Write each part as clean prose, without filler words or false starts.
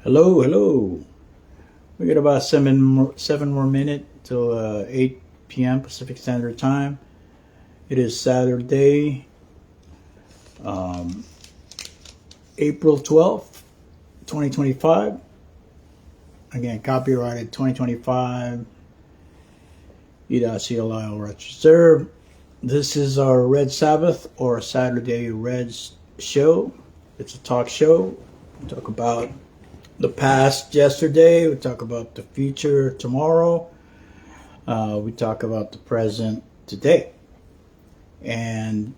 Hello, hello. We got about seven more minutes till 8 p.m. Pacific Standard Time. It is Saturday, April 12th, 2025. Again, copyrighted 2025. EDOT.CLI all rights reserved. This is our Red Sabbath or Saturday Reds show. It's a talk show. We talk about the past yesterday. We talk about the future tomorrow. We talk about the present today. And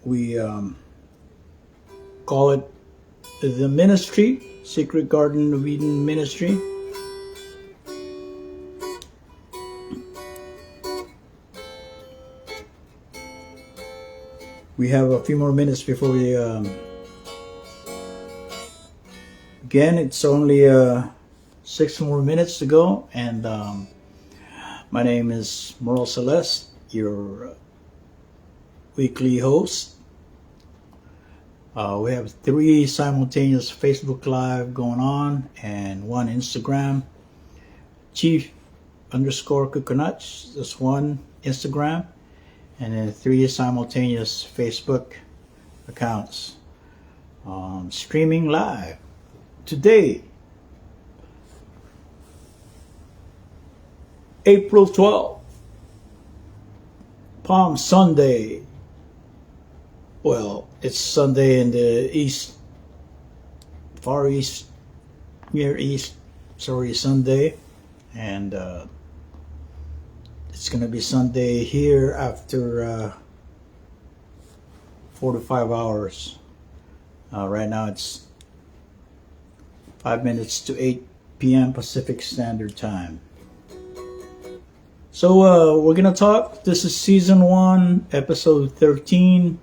we call it the ministry, Secret Garden of Eden Ministry. We have a few more minutes before we again, it's only 6 more minutes to go, and my name is MERLE Celeste, your weekly host. We have 3 simultaneous Facebook Live going on and 1 Instagram. Chief_Coconuts, that's 1 Instagram, and then 3 simultaneous Facebook accounts. Streaming live today, April 12th, Palm Sunday. Well, it's Sunday in the east, far east, near east, Sunday, and it's going to be Sunday here after 4 to 5 hours. Right now it's 5 minutes to 8 p.m. Pacific Standard Time. So we're going to talk. This is Season 1, Episode 13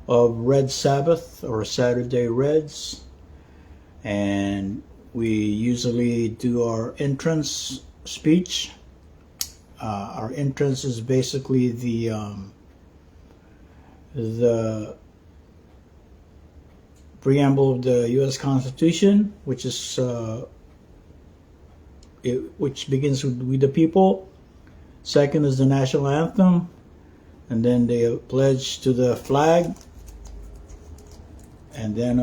of Red Sabbath or Saturday Reds. And we usually do our entrance speech. Our entrance is basically the preamble of the U.S. Constitution, which is which begins with "We the People." Second is the national anthem, and then the pledge to the flag, and then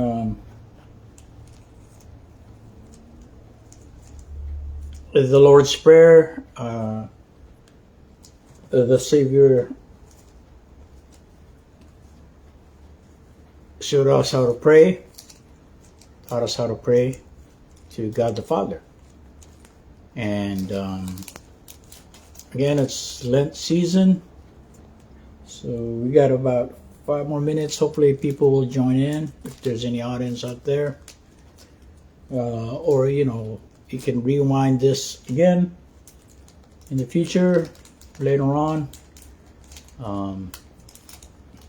the Lord's Prayer. The Savior showed us how to pray, taught us how to pray to God the Father. And again, it's Lent season, so we got about 5 more minutes. Hopefully people will join in if there's any audience out there, or you can rewind this again in the future later on.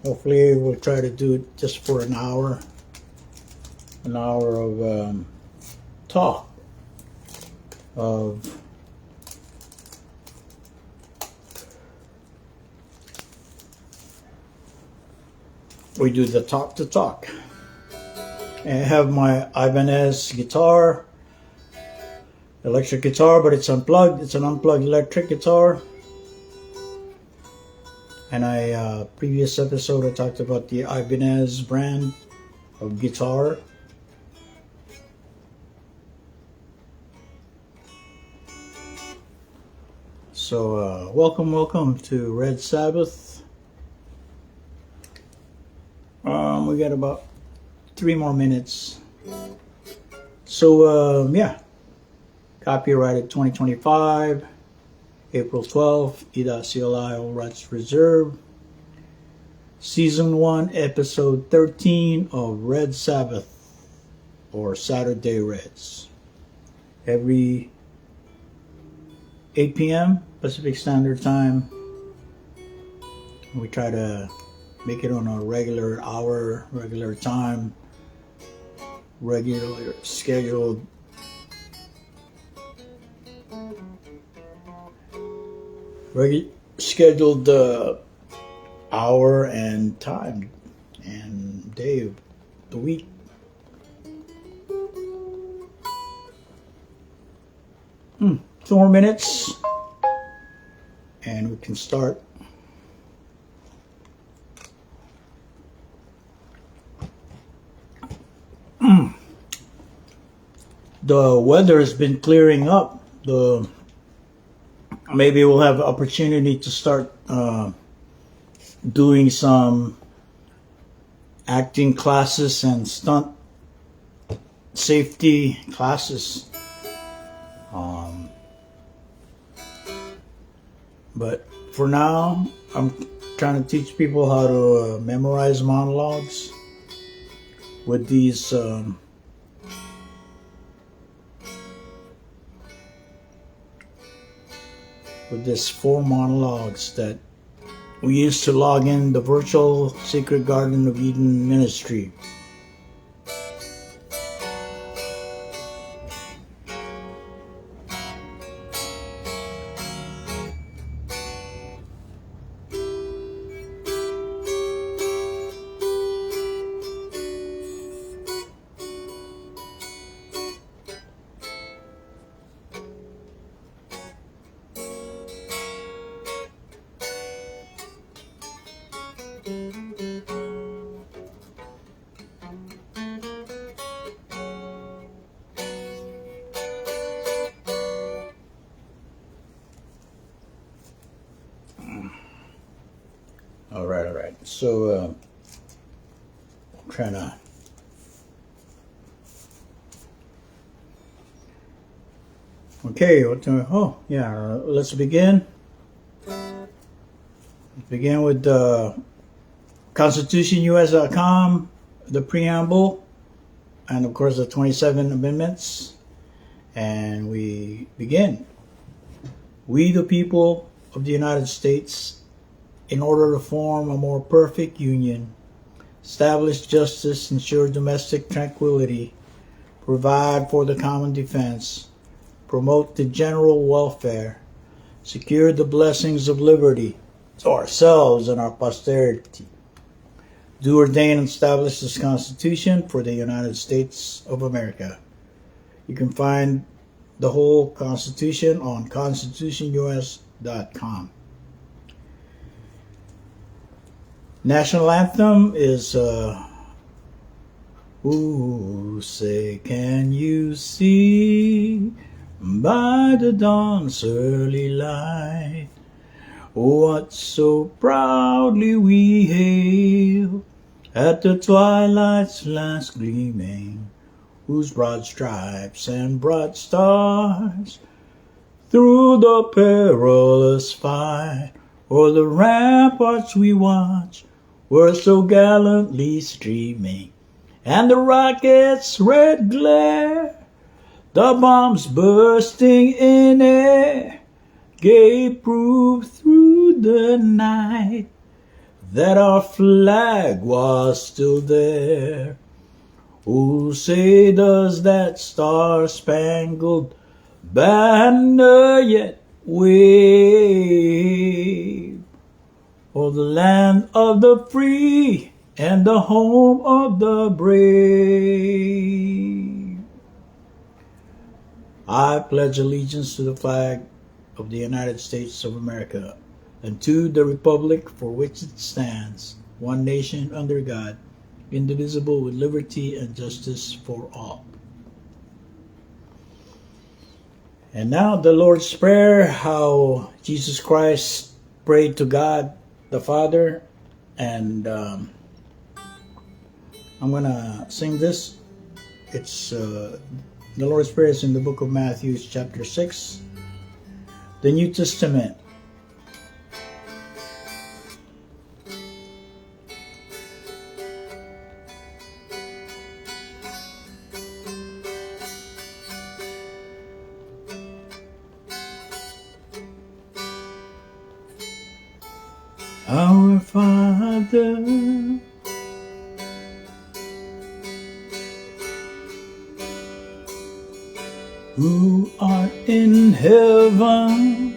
Hopefully we'll try to do it just for an hour of talk of we do the talk to talk. And I have my Ibanez guitar, electric guitar, but it's unplugged. It's an unplugged electric guitar. And previous episode I talked about the Ibanez brand of guitar. So welcome to Red Sabbath. We got about 3 more minutes. So yeah, copyrighted 2025. April 12th, EDOT.CLI all rights reserved. Season 1, Episode 13 of Red Sabbath or Saturday Reds. Every 8 p.m. Pacific Standard Time. We try to make it on a regular hour, regular time, regular scheduled. Scheduled hour and time and day of the week. 2 more minutes and we can start. The weather has been clearing up. Maybe we'll have opportunity to start doing some acting classes and stunt safety classes. But for now, I'm trying to teach people how to memorize monologues with these with this 4 monologues that we used to log in the virtual Secret Garden of Eden ministry. All right. So, I'm trying to. Okay. Let's begin. Begin with ConstitutionUS.com, the preamble, and of course the 27 amendments. And we begin. We, the people of the United States, in order to form a more perfect union, establish justice, ensure domestic tranquility, provide for the common defense, promote the general welfare, secure the blessings of liberty to ourselves and our posterity, do ordain and establish this Constitution for the United States of America. You can find the whole Constitution on ConstitutionUS.com. National anthem is Ooh, say can you see by the dawn's early light what so proudly we hail at the twilight's last gleaming, whose broad stripes and bright stars through the perilous fight o'er the ramparts we watch were so gallantly streaming, and the rockets' red glare, the bombs bursting in air, gave proof through the night that our flag was still there. Oh, say does that star-spangled banner yet wave o'er the land of the free and the home of the brave. I pledge allegiance to the flag of the United States of America and to the republic for which it stands, one nation under God, indivisible, with liberty and justice for all. And now the Lord's Prayer, how Jesus Christ prayed to God the Father. And I'm going to sing this. It's the Lord's Prayer is in the book of Matthew, chapter 6, the New Testament. Our Father, who art in heaven,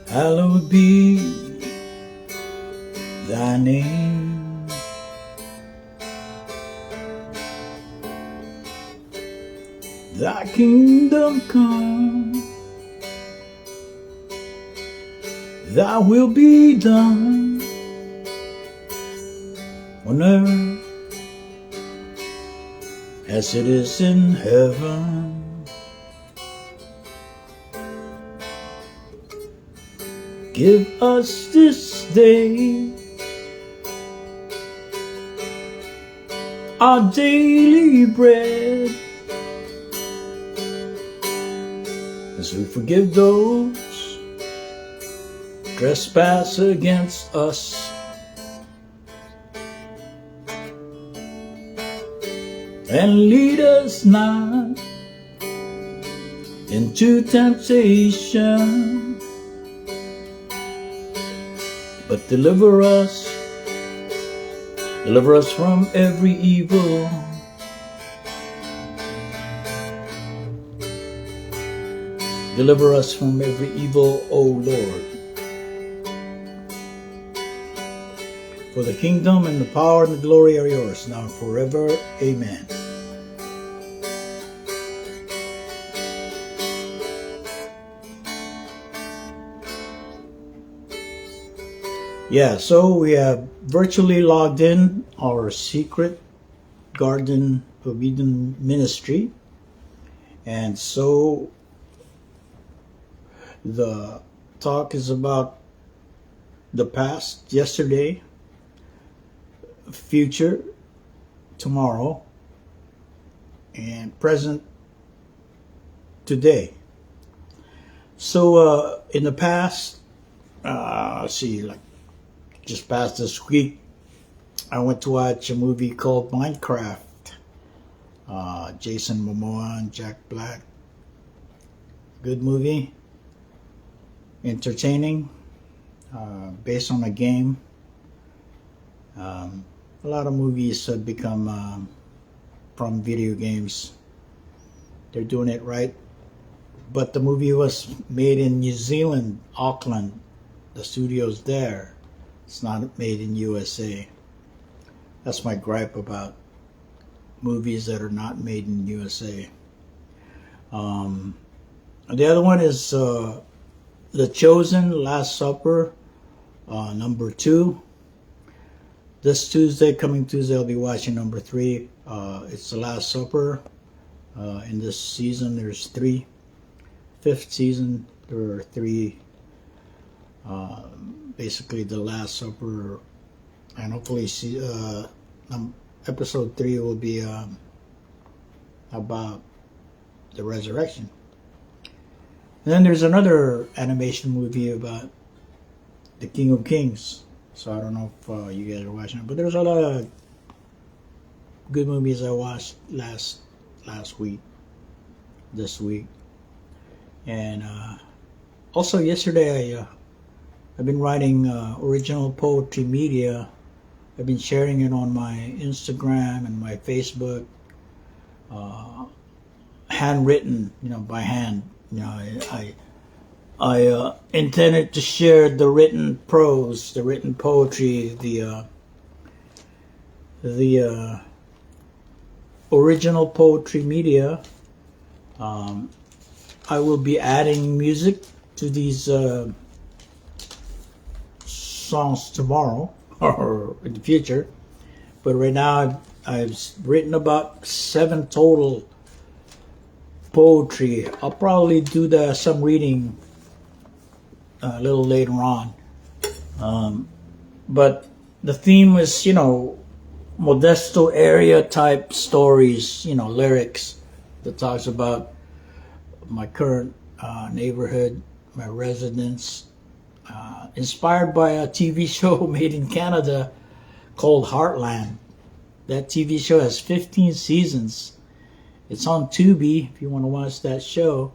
hallowed be thy name. Thy kingdom come, thy will be done on earth as it is in heaven. Give us this day our daily bread, as we forgive those who trespass against us. And lead us not into temptation, but deliver us from every evil. Deliver us from every evil, O Lord. For the kingdom and the power and the glory are yours, now and forever. Amen. Yeah, so we have virtually logged in our secret Garden of Eden ministry. And so the talk is about the past, yesterday, future, tomorrow, and present, today. So in the past, let's see, like just past this week, I went to watch a movie called Minecraft. Jason Momoa and Jack Black. Good movie. Entertaining. Based on a game. A lot of movies have become from video games. They're doing it right. But the movie was made in New Zealand, Auckland. The studio's there. It's not made in USA. That's my gripe about movies that are not made in USA. The other one is The Chosen, Last Supper, number 2. This Tuesday, coming Tuesday, I'll be watching number 3. It's The Last Supper. In this season, there's 3. 5th season, there are 3. Basically, The Last Supper, and hopefully episode 3 will be about the resurrection. And then there's another animation movie about the King of Kings. So I don't know if you guys are watching it, but there's a lot of good movies I watched last week, this week, and also yesterday I've been writing original poetry media. I've been sharing it on my Instagram and my Facebook, handwritten, by hand. I intended to share the written prose, the written poetry, the original poetry media. I will be adding music to these songs tomorrow or in the future, but right now I've written about 7 total poetry. I'll probably do some reading a little later on, but the theme is Modesto area type stories, lyrics that talks about my current neighborhood, my residence, inspired by a TV show made in Canada called Heartland. That TV show has 15 seasons. It's on Tubi if you want to watch that show.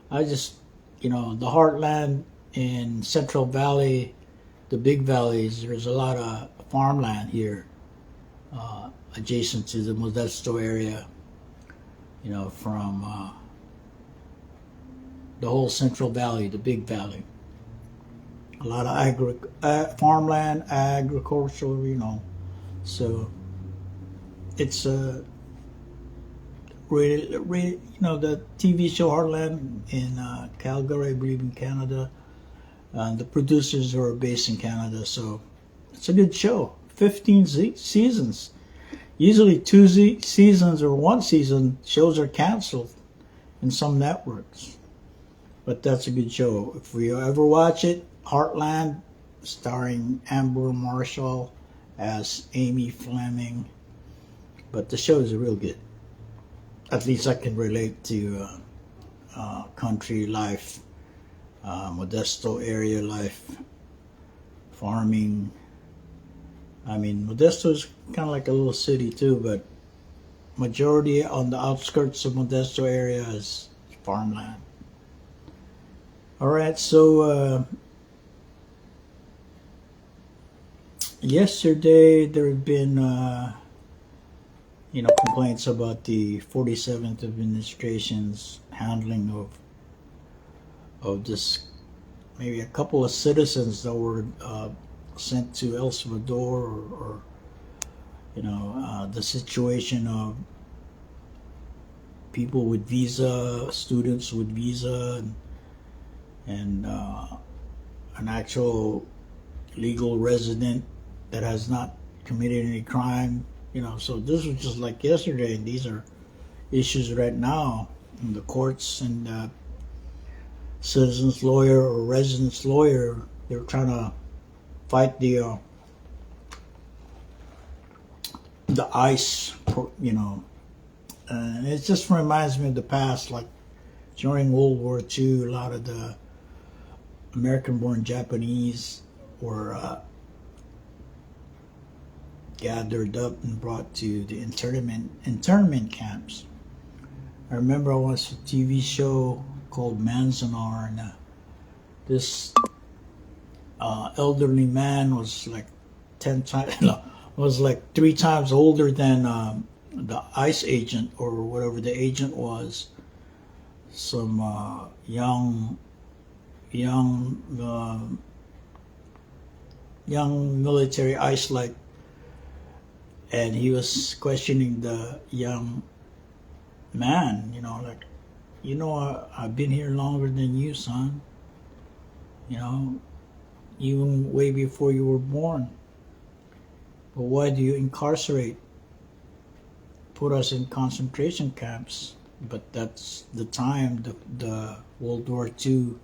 I just, the Heartland in Central Valley, the big valleys, there's a lot of farmland here adjacent to the Modesto area, from the whole Central Valley, the big valley. A lot of farmland, agricultural, so it's the TV show Heartland in Calgary, I believe, in Canada. The producers are based in Canada, so it's a good show. 15 seasons. Usually two seasons or one season shows are canceled in some networks. But that's a good show. If we ever watch it, Heartland, starring Amber Marshall as Amy Fleming. But the show is real good. At least I can relate to country life, Modesto area life, farming. I mean, Modesto is kind of like a little city too, but majority on the outskirts of Modesto area is farmland. All right, so yesterday there have been complaints about the 47th administration's handling of this, maybe a couple of citizens that were sent to El Salvador, or the situation of people with visa, students with visa, and an actual legal resident that has not committed any crime. So this was just like yesterday, and these are issues right now in the courts, and citizens lawyer or residents lawyer, they're trying to fight the ICE, and it just reminds me of the past, like during World War II, a lot of the American-born Japanese were gathered up and brought to the internment camps. I remember I watched a TV show called Manzanar, and this elderly man was like 10 times, was like 3 times older than the ICE agent, or whatever the agent was. Some young military ICE-like, and he was questioning the young man, I've been here longer than you, son. Even way before you were born. But why do you incarcerate? Put us in concentration camps. But that's the time, the World War II,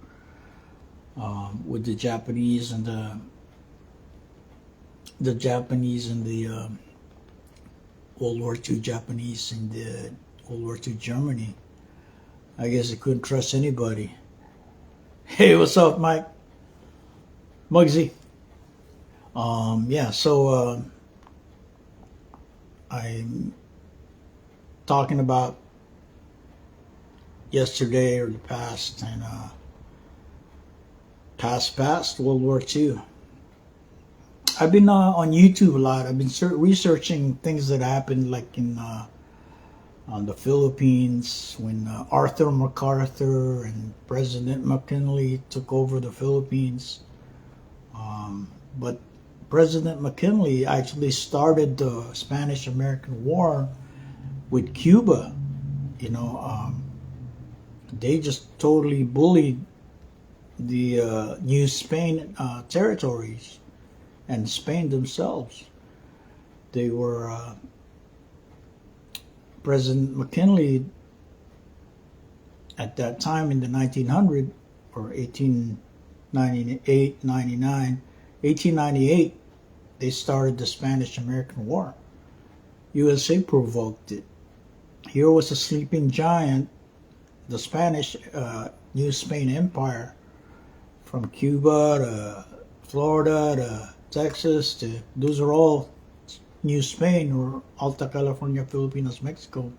with the Japanese and the Japanese and the World War II Japanese and the World War II Germany. I guess they couldn't trust anybody. Hey, what's up, Mike? Muggsy. So I'm talking about yesterday, or the past, and past World War II. I've been on YouTube a lot. I've been researching things that happened, like in on the Philippines, when Arthur MacArthur and President McKinley took over the Philippines. But President McKinley actually started the Spanish-American War with Cuba. They just totally bullied the New Spain territories and Spain themselves. They were President McKinley at that time in the 1900s, or 1898, they started the Spanish-American War. USA provoked it. Here was a sleeping giant, the Spanish New Spain Empire, from Cuba to Florida to Texas, those are all New Spain, or Alta California, Filipinas, Mexico.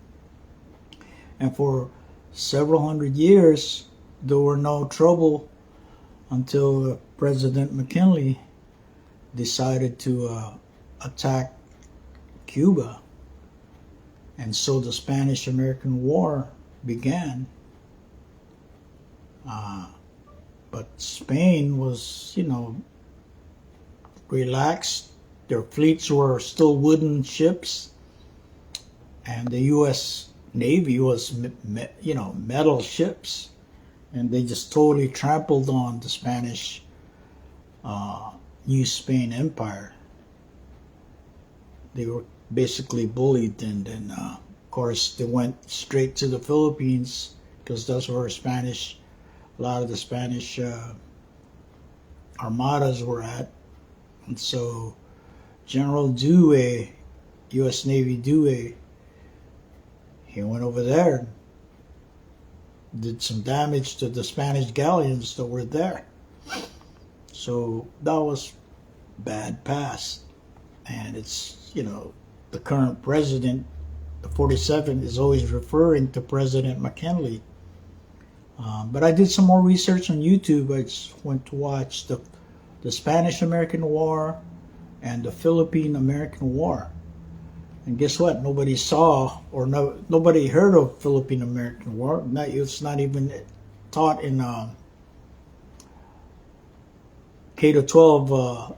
And for several hundred years, there were no trouble until President McKinley decided to attack Cuba. And so the Spanish-American War began. But Spain was, relaxed. Their fleets were still wooden ships. And the U.S. Navy was, metal ships, and they just totally trampled on the Spanish New Spain Empire. They were basically bullied, and then, of course, they went straight to the Philippines because that's where a lot of the Spanish armadas were at. And so General Dewey, U.S. Navy Dewey, he went over there, did some damage to the Spanish galleons that were there. So that was bad past. And it's, the current president, the 47, is always referring to President McKinley. But I did some more research on YouTube. I just went to watch the Spanish-American War and the Philippine-American War. And guess what? Nobody saw or nobody heard of Philippine-American War. It's not even taught in K-12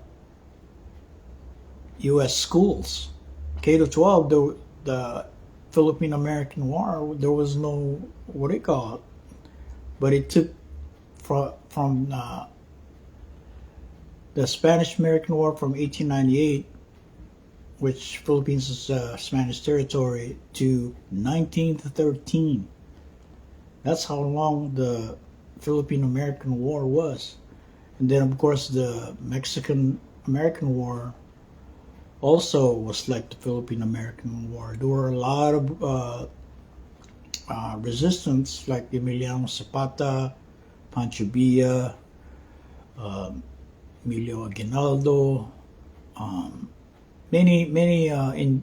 U.S. schools. K-12, the Philippine-American War, there was no, what do you call it? But it took from the Spanish-American War from 1898, which Philippines is Spanish territory, to 1913. That's how long the Philippine-American War was. And then, of course, the Mexican-American War also was like the Philippine-American War. There were a lot of resistance, like Emiliano Zapata, Pancho Villa, Emilio Aguinaldo, many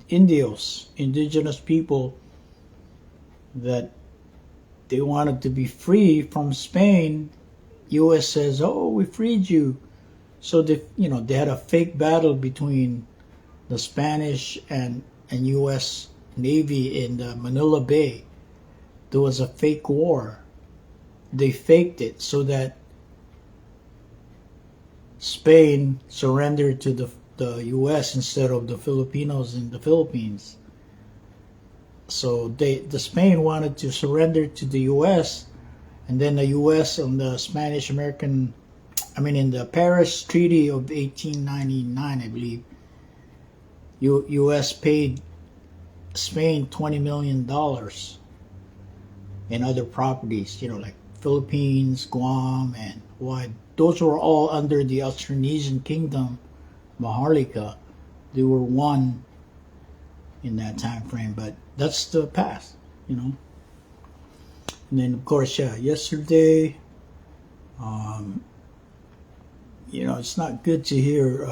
indigenous people that they wanted to be free from Spain. U.S. says, "Oh, we freed you." So they had a fake battle between the Spanish and U.S. Navy in the Manila Bay. There was a fake war. They faked it so that Spain surrendered to the U.S. instead of the Filipinos in the Philippines. So the Spain wanted to surrender to the U.S. and then the U.S. on the in the Paris Treaty of 1899, I believe, U.S. paid Spain $20 million in other properties, like Philippines, Guam, and Hawaii. Those were all under the Austronesian Kingdom, Maharlika. They were one in that time frame, but that's the past, And then, of course, yesterday, it's not good to hear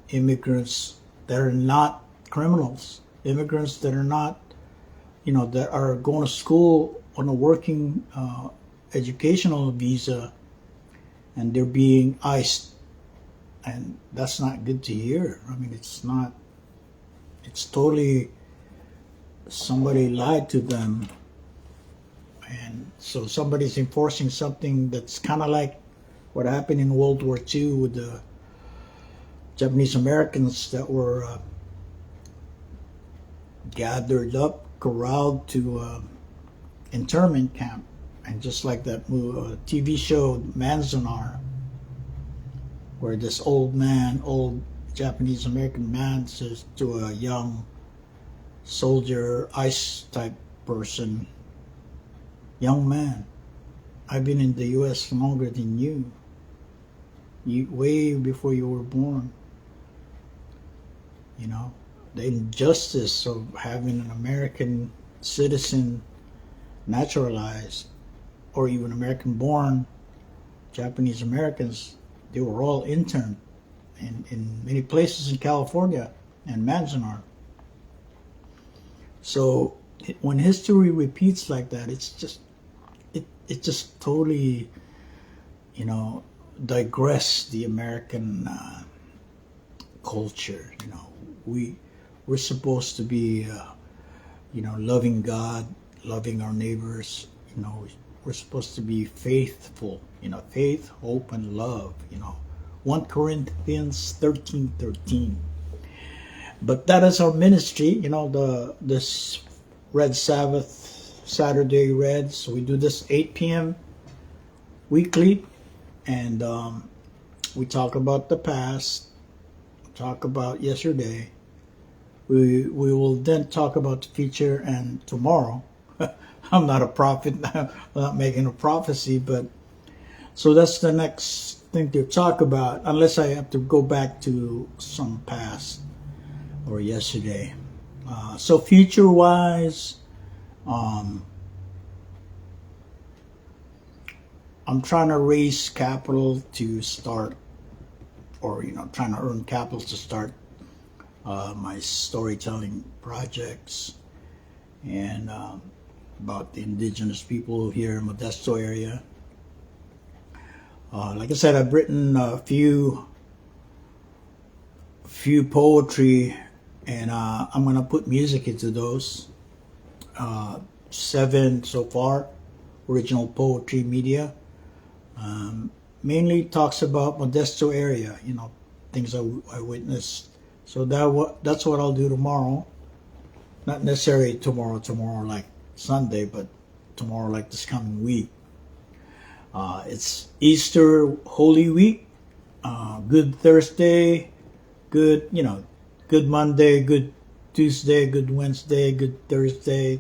immigrants that are not criminals, immigrants that are not, that are going to school on a working educational visa, and they're being iced, and that's not good to hear. It's totally, somebody lied to them, and so somebody's enforcing something that's kind of like what happened in World War II with the Japanese Americans that were gathered up, corralled to internment camp. And just like that TV show Manzanar, where this old Japanese American man says to a young soldier, ICE type person, "Young man, I've been in the U.S. longer than you, way before you were born." The injustice of having an American citizen naturalized, or even American-born Japanese Americans, they were all interned in many places in California and Manzanar. So when history repeats like that, it just totally, digress the American culture. We're supposed to be, loving God, loving our neighbors. We're supposed to be faithful. Faith, hope, and love. 1 Corinthians 13:13. But that is our ministry. This Red Sabbath, Saturday Reds. So we do this 8 p.m. weekly, and we talk about the past, talk about yesterday. We will then talk about the future and tomorrow. I'm not a prophet, I'm not making a prophecy, but so that's the next thing to talk about, unless I have to go back to some past or yesterday. So future-wise, I'm trying to raise capital to start, or trying to earn capital to start my storytelling projects, and about the indigenous people here in Modesto area. Like I said, I've written a few poetry, and I'm gonna put music into those. 7 so far, original poetry media. Mainly talks about Modesto area, things I witnessed. So that's what I'll do tomorrow. Not necessarily tomorrow like Sunday, but tomorrow like this coming week. It's Easter Holy Week. Good Thursday, good Monday, good Tuesday, good Wednesday, good Thursday,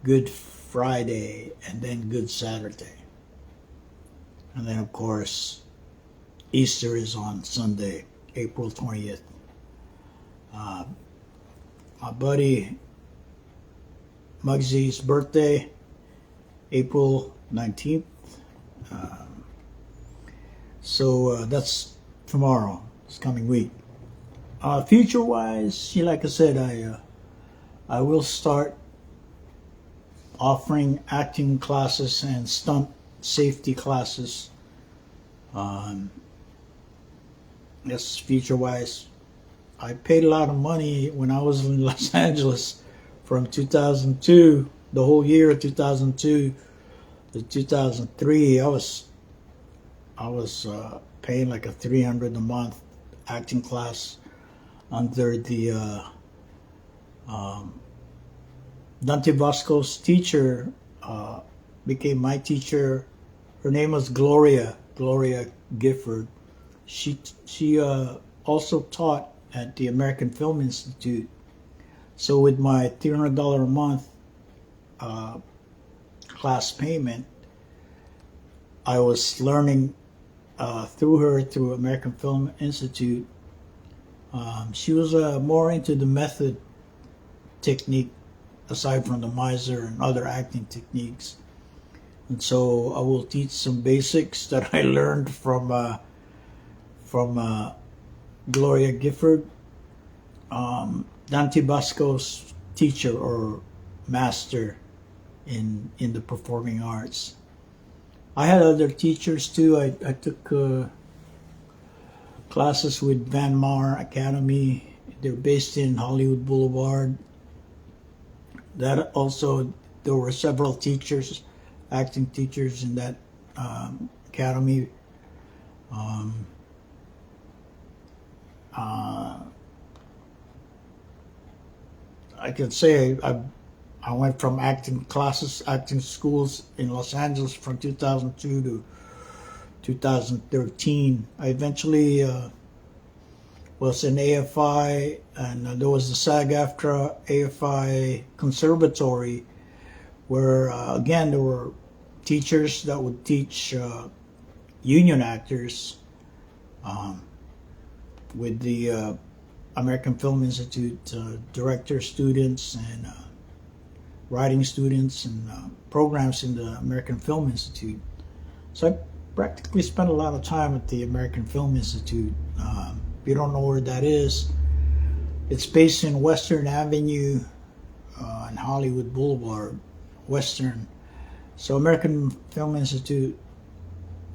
good Friday, and then good Saturday. And then, of course, Easter is on Sunday, April 20th. My buddy Muggsy's birthday, April 19th. So that's tomorrow, this coming week. Future-wise, like I said, I will start offering acting classes and stunt safety classes. That's future-wise. I paid a lot of money when I was in Los Angeles from 2002, the whole year of 2002 to 2003. I was paying like a $300 a month acting class under the Dante Vasco's teacher, became my teacher. Her name was Gloria Gifford. She also taught at the American Film Institute. So with my $300 a month class payment, I was learning through her, through American Film Institute. She was more into the method technique, aside from the miser and other acting techniques. And so I will teach some basics that I learned from Gloria Gifford, Dante Basco's teacher or master in the performing arts. I had other teachers too. I took classes with Van Mar Academy. They're based in Hollywood Boulevard. That also, there were several teachers, acting teachers in that academy. I could say I went from acting classes, acting schools in Los Angeles from 2002 to 2013. I eventually was in AFI, and there was the SAG-AFTRA AFI Conservatory, where again there were teachers that would teach union actors with the American Film Institute director students and writing students and programs in the American Film Institute. So I practically spent a lot of time at the American Film Institute. If you don't know where that is, it's based in Western Avenue on Hollywood Boulevard, Western. So American Film Institute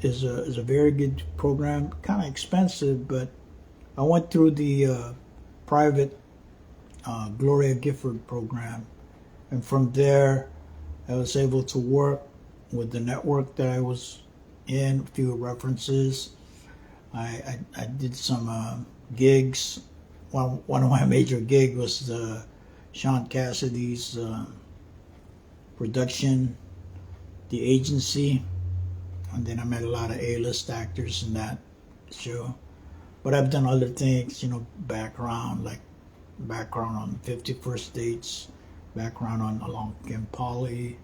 is a very good program, kind of expensive, but I went through the private Gloria Gifford program, and from there I was able to work with the network that I was in, a few references. I did some gigs. One of my major gigs was Sean Cassidy's production, the agency, and then I met a lot of A-list actors in that show. But I've done other things, background on 51st Dates, background on Along Came Polly.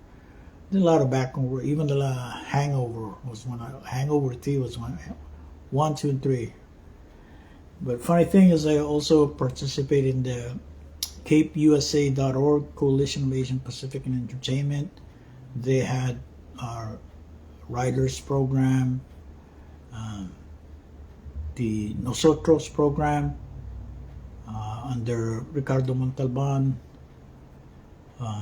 Did a lot of background work. Even the Hangover was Hangover 3 was 1, 2, and 3. But funny thing is, I also participated in the CAPEUSA.org, Coalition of Asian Pacific and Entertainment. They had our writers program, the Nosotros program under Ricardo Montalban.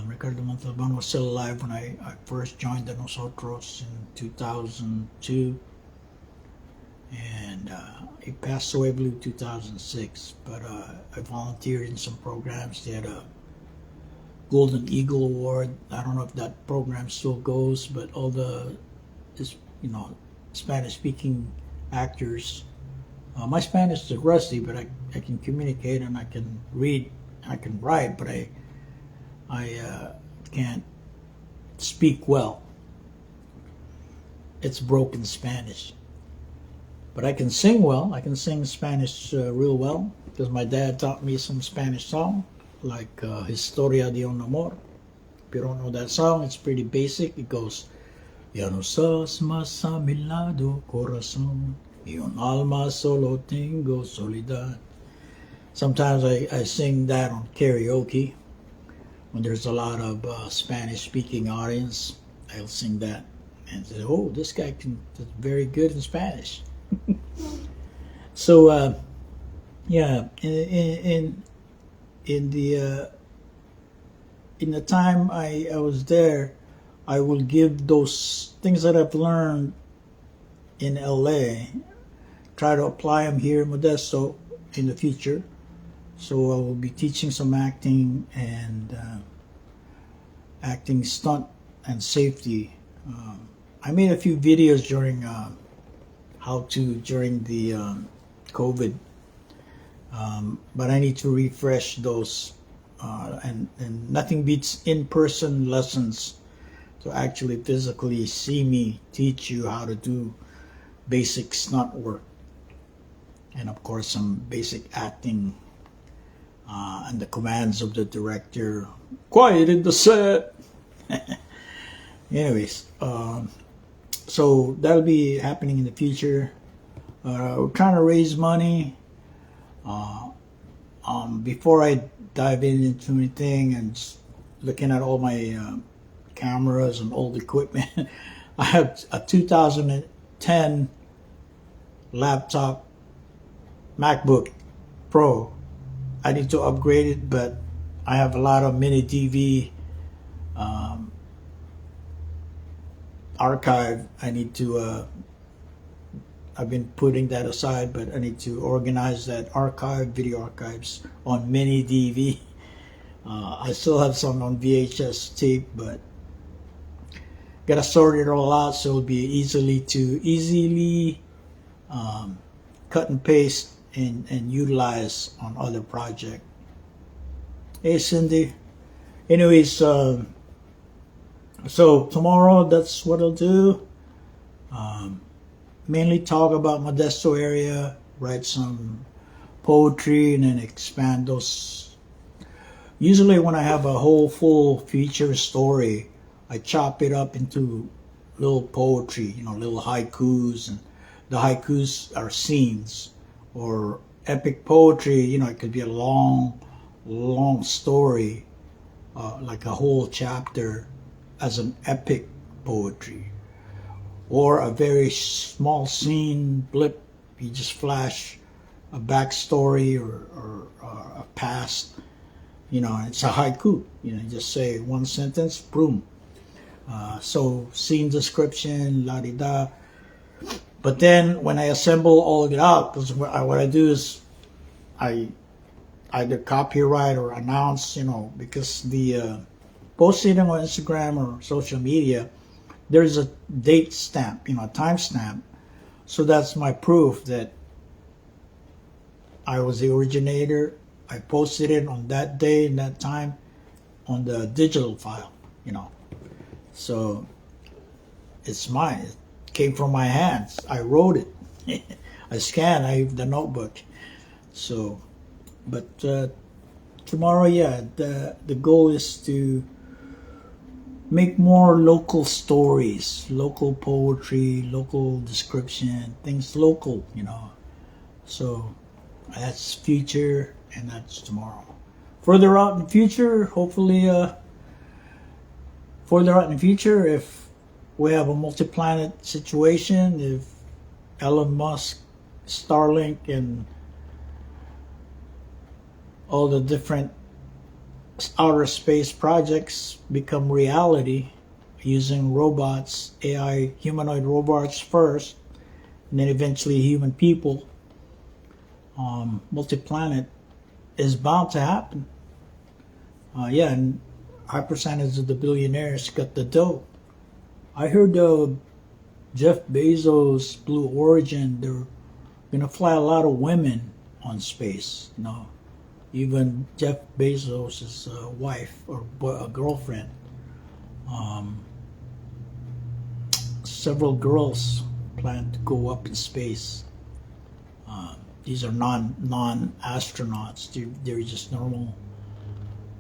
Ricardo Montalban was still alive when I first joined the Nosotros in 2002, and he passed away, I believe, 2006. But I volunteered in some programs. They had a Golden Eagle Award. I don't know if that program still goes, but all the Spanish-speaking actors. My Spanish is rusty, but I can communicate and I can read, I can write, but I can't speak well. It's broken Spanish. But I can sing well. I can sing Spanish real well because my dad taught me some Spanish song, like Historia de un Amor. If you don't know that song, it's pretty basic. It goes, Ya no estás más a mi lado, corazón, y un alma solo tengo soledad. Sometimes I sing that on karaoke. When there's a lot of Spanish-speaking audience, I'll sing that and say, "Oh, this guy is very good in Spanish." So, yeah, in the time I was there, I will give those things that I've learned in LA, try to apply them here in Modesto in the future. So I will be teaching some acting and acting stunt and safety. I made a few videos during the COVID, but I need to refresh those. And nothing beats in-person lessons to actually physically see me teach you how to do basic stunt work, and of course some basic acting and the commands of the director. Quiet in the set. Anyways, so that'll be happening in the future. We're trying to raise money. Before I dive into anything and looking at all my cameras and old equipment, I have a 2010 laptop MacBook Pro. I need to upgrade it, but I have a lot of mini DV archive. I need to I've been putting that aside, but I need to organize that archive, video archives on mini DV. I still have some on VHS tape, but gotta sort it all out so it'll be easily cut and paste and utilize on other projects. Hey Cindy. Anyways, so tomorrow that's what I'll do. Mainly talk about Modesto area, write some poetry, and then expand those. Usually when I have a whole full feature story, I chop it up into little poetry, little haikus, and the haikus are scenes. Or epic poetry, it could be a long story, like a whole chapter as an epic poetry. Or a very small scene blip, you just flash a backstory or a past, it's a haiku, you just say one sentence, boom. So scene description, la-di-da. But then when I assemble all of it out, because what I do is I either copyright or announce, because the posting on Instagram or social media, there's a date stamp, a time stamp. So that's my proof that I was the originator. I posted it on that day and that time on the digital file, So it's mine. It came from my hands. I wrote it. I scanned. I have the notebook. So, but tomorrow, yeah, the goal is to make more local stories, local poetry, local description, things local, So that's future, and that's tomorrow. Further out in the future, hopefully, if we have a multi-planet situation, if Elon Musk, Starlink, and all the different outer space projects become reality using robots, AI, humanoid robots first, and then eventually human people, multi-planet is bound to happen. Yeah, and high percentage of the billionaires got the dough. I heard Jeff Bezos, Blue Origin, they're gonna fly a lot of women on space. Even Jeff Bezos' wife or girlfriend. Several girls plan to go up in space. These are non-astronauts. They're just normal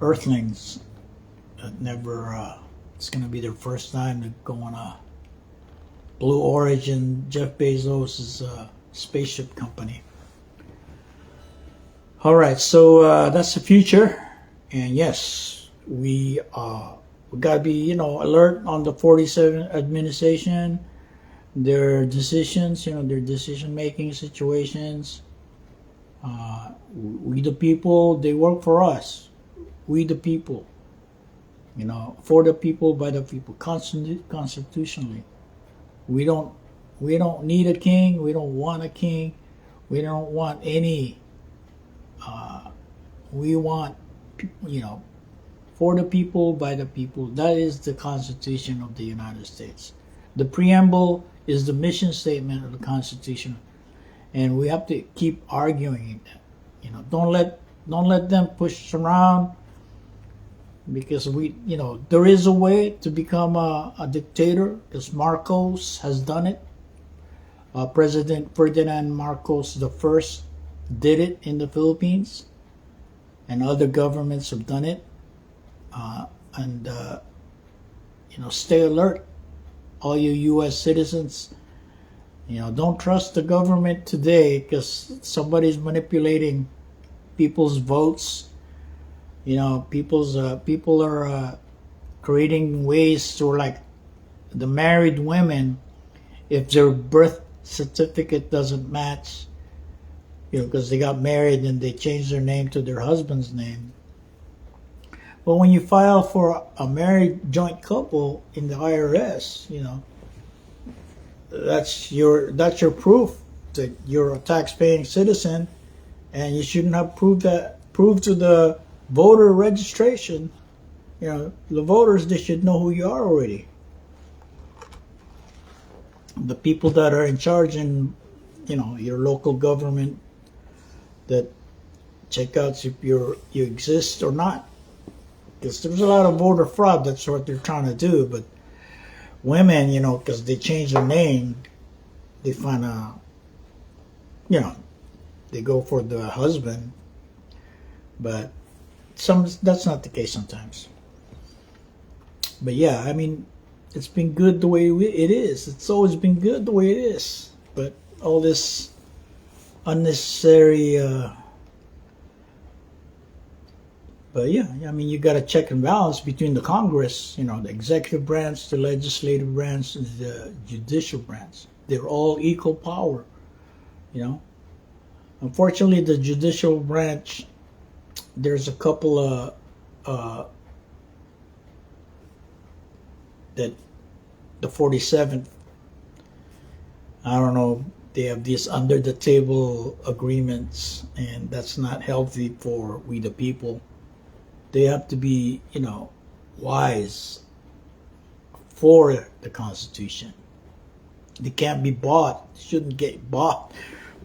Earthlings that never. It's gonna be their first time to go on a Blue Origin, Jeff Bezos' spaceship company. All right, so that's the future, and yes, we gotta be alert on the 47 administration, their decisions, their decision-making situations. We the people, they work for us. We the people, for the people, by the people, constitutionally. We don't need a king. We don't want a king. We don't want any. We want, for the people, by the people. That is the Constitution of the United States. The preamble is the mission statement of the Constitution, and we have to keep arguing it. Don't let them push around, because there is a way to become a dictator, because Marcos has done it. President Ferdinand Marcos the First did it in the Philippines, and other governments have done it. And stay alert, all you U.S. citizens. Don't trust the government today, because somebody's manipulating people's votes. People are creating ways to, like, the married women, if their birth certificate doesn't match, because they got married and they changed their name to their husband's name. But when you file for a married joint couple in the IRS, that's your proof that you're a tax-paying citizen, and you shouldn't have proved to the voter registration. The voters, they should know who you are already. The people that are in charge in your local government, that check out if you exist or not, because there's a lot of voter fraud. That's what they're trying to do. But women, because they change their name, they find they go for the husband, but that's not the case sometimes. But yeah, it's been good the way it is. It's always been good the way it is. But all this unnecessary. But yeah, you got to check and balance between the Congress, the executive branch, the legislative branch, and the judicial branch. They're all equal power. Unfortunately, the judicial branch, there's a couple of that the 47th, I don't know, they have these under the table agreements, and that's not healthy for we the people. They have to be, wise for the Constitution. They can't be bought. They shouldn't get bought.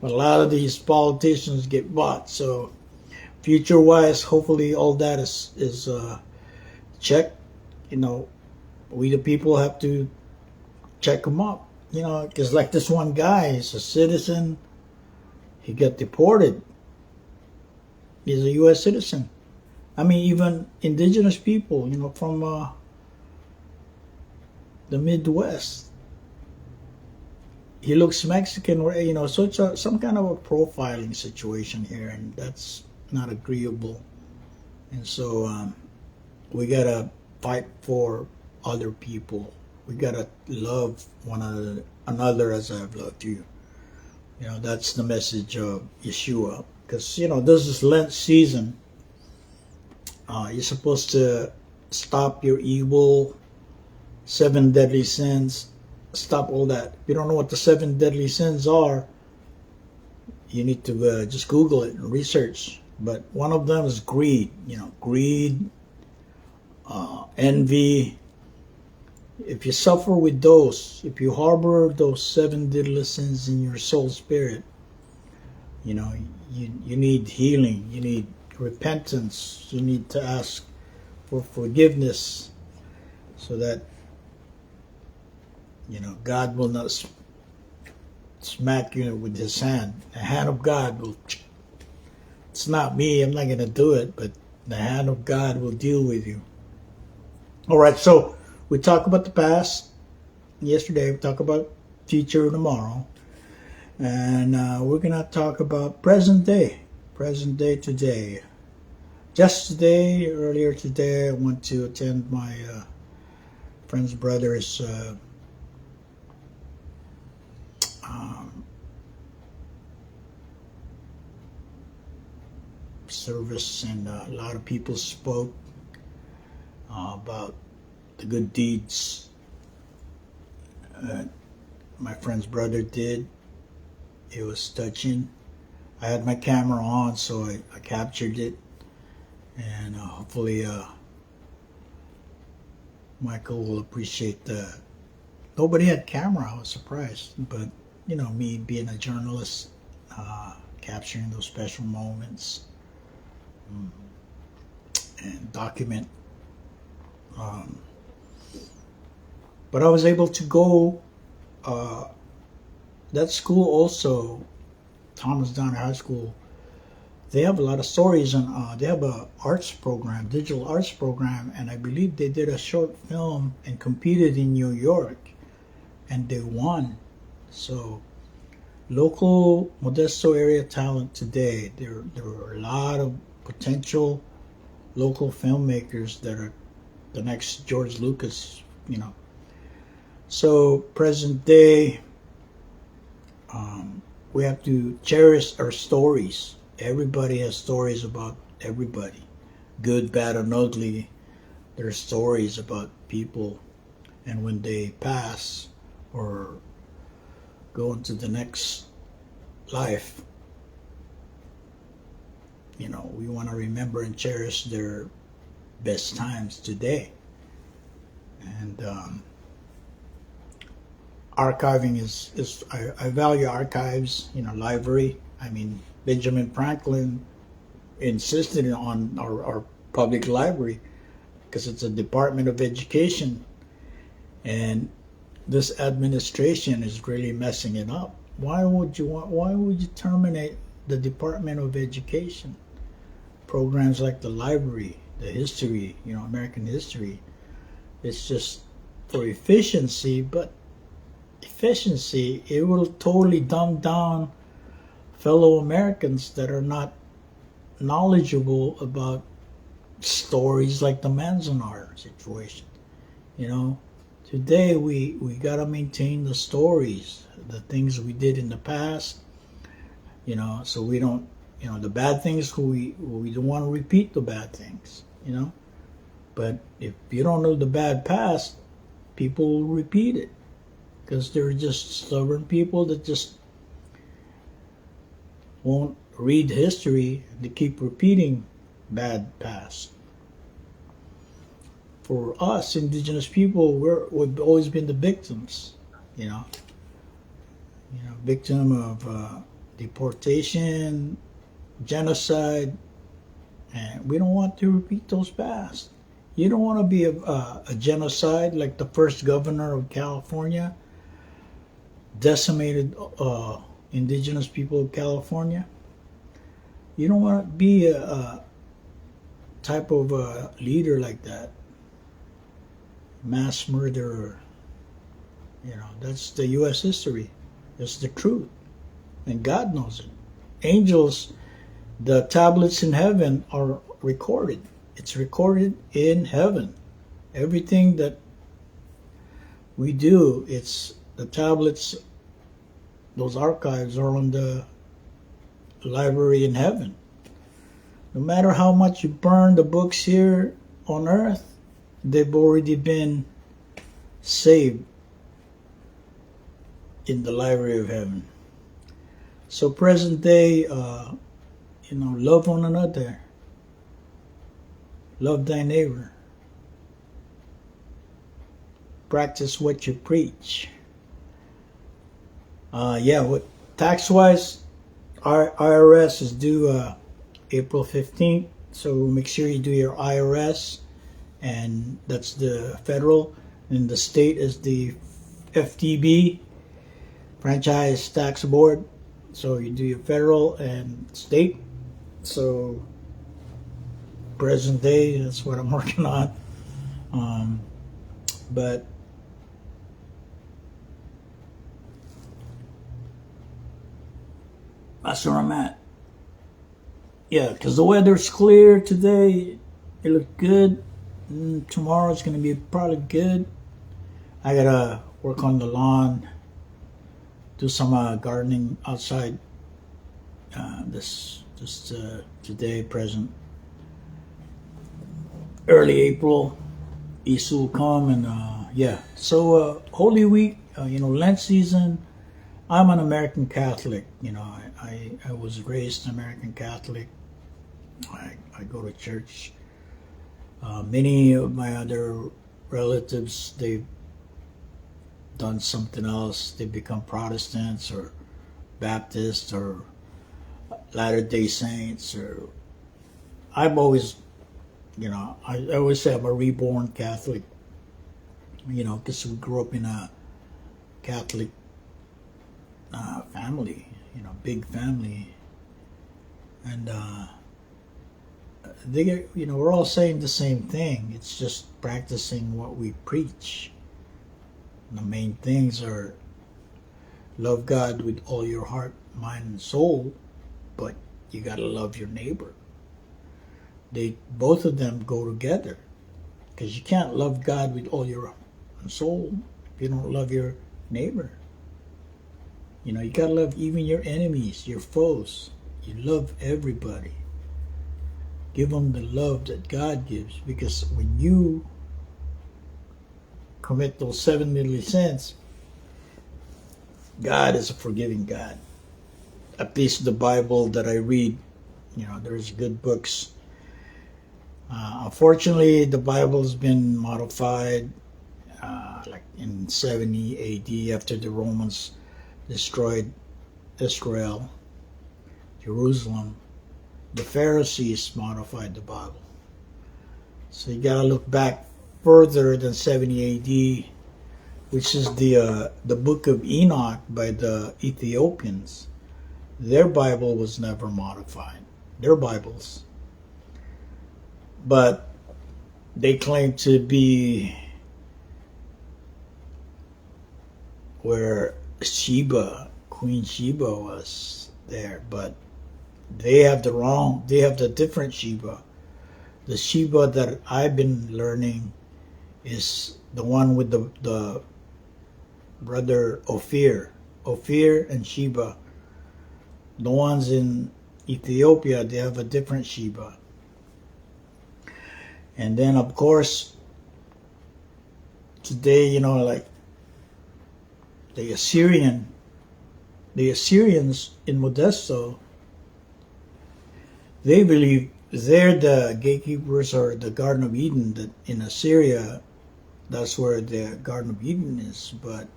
But a lot of these politicians get bought. So future wise, hopefully all that is checked. we the people have to check them up. You know, because like this one guy, he's a citizen. He got deported. He's a U.S. citizen. I mean, even indigenous people, you know, from the Midwest. He looks Mexican, you know, so it's some kind of a profiling situation here, and that's not agreeable. And so we gotta fight for other people. We gotta love one another as I've loved you. You know, that's the message of Yeshua. Because, you know, this is Lent season. You're supposed to stop your evil, 7 deadly sins. Stop all that. If you don't know what the 7 deadly sins are, you need to just Google it and research. But one of them is greed. You know, greed, envy. If you suffer with those, if you harbor those 7 deadly sins in your soul spirit, you know, you need healing. You need repentance. You need to ask for forgiveness so that, you know, God will not smack you with his hand. The hand of God will, it's not me, I'm not going to do it, but the hand of God will deal with you. All right, so we talk about the past yesterday, we talk about future tomorrow, and we're going to talk about present day today. Just today, earlier today, I went to attend my friend's brother's service, and a lot of people spoke about the good deeds my friend's brother did. It was touching. I had my camera on, so I captured it, and hopefully Michael will appreciate that. Nobody had camera. I was surprised, but you know, me being a journalist, capturing those special moments and document. But I was able to go. That school also, Thomas Donner High School, they have a lot of stories, and they have a arts program, digital arts program, and I believe they did a short film and competed in New York, and they won. So local Modesto area talent today, there are a lot of potential local filmmakers that are the next George Lucas, you know. So present day, we have to cherish our stories. Everybody has stories about everybody, good, bad, and ugly. There are stories about people, and when they pass or go into the next life, you know, we want to remember and cherish their best times today. And archiving is I value archives, you know, library. I mean, Benjamin Franklin insisted on our public library because it's a Department of Education, and this administration is really messing it up. Why would you terminate the Department of Education? Programs like the library, the history, you know, American history, it's just for efficiency, but it will totally dumb down fellow Americans that are not knowledgeable about stories like the Manzanar situation. You know, today we gotta maintain the stories, the things we did in the past, you know, so we don't, you know, the bad things, we don't want to repeat the bad things, you know. But if you don't know the bad past, people will repeat it because they're just stubborn people that just won't read history. They keep repeating bad past. For us, indigenous people, we've always been the victims, you know, victim of deportation, genocide, and we don't want to repeat those past. You don't want to be a genocide like the first governor of California decimated indigenous people of California. You don't want to be a type of leader like that, mass murderer. You know, that's the U.S. history. That's the truth, and God knows it. Angels, the tablets in heaven are recorded. It's recorded in heaven. Everything that we do, it's the tablets, those archives are on the library in heaven. No matter how much you burn the books here on earth, they've already been saved in the library of heaven. So present day, love one another. Love thy neighbor. Practice what you preach. What tax-wise, our IRS is due April 15th. So make sure you do your IRS, and that's the federal, and the state is the FTB, Franchise Tax Board. So you do your federal and state. So present day, that's what I'm working on. But that's where I'm at. Yeah, because the weather's clear today. It looked good. Tomorrow's going to be probably good. I got to work on the lawn, do some gardening outside today, present. Early April, Easter will come, and So Holy Week, Lent season. I'm an American Catholic. I was raised an American Catholic. I go to church. Many of my other relatives, they've done something else. They become Protestants or Baptists or Latter-day Saints. Or I've always, I always say I'm a reborn Catholic. Because we grew up in a Catholic family, big family, and we're all saying the same thing. It's just practicing what we preach. The main things are love God with all your heart, mind, and soul, but you gotta love your neighbor. Both of them go together, because you can't love God with all your soul if you don't love your neighbor. You gotta love even your enemies, your foes. You love everybody. Give them the love that God gives, because when you commit those 7 deadly sins, God is a forgiving God. At least the Bible that I read, there's good books. Unfortunately, the Bible has been modified, like in 70 AD, after the Romans destroyed Israel, Jerusalem. The Pharisees modified the Bible. So you gotta look back further than 70 AD, which is the book of Enoch by the Ethiopians. Their Bible was never modified. Their Bibles. But they claim to be where Queen Sheba was there, but they have the different Sheba. The Sheba that I've been learning is the one with the brother Ophir and Sheba. The ones in Ethiopia, they have a different Sheba. And then of course today, like the Assyrians in Modesto, they believe they're the gatekeepers, or the Garden of Eden. That in Assyria, that's where the Garden of Eden is. But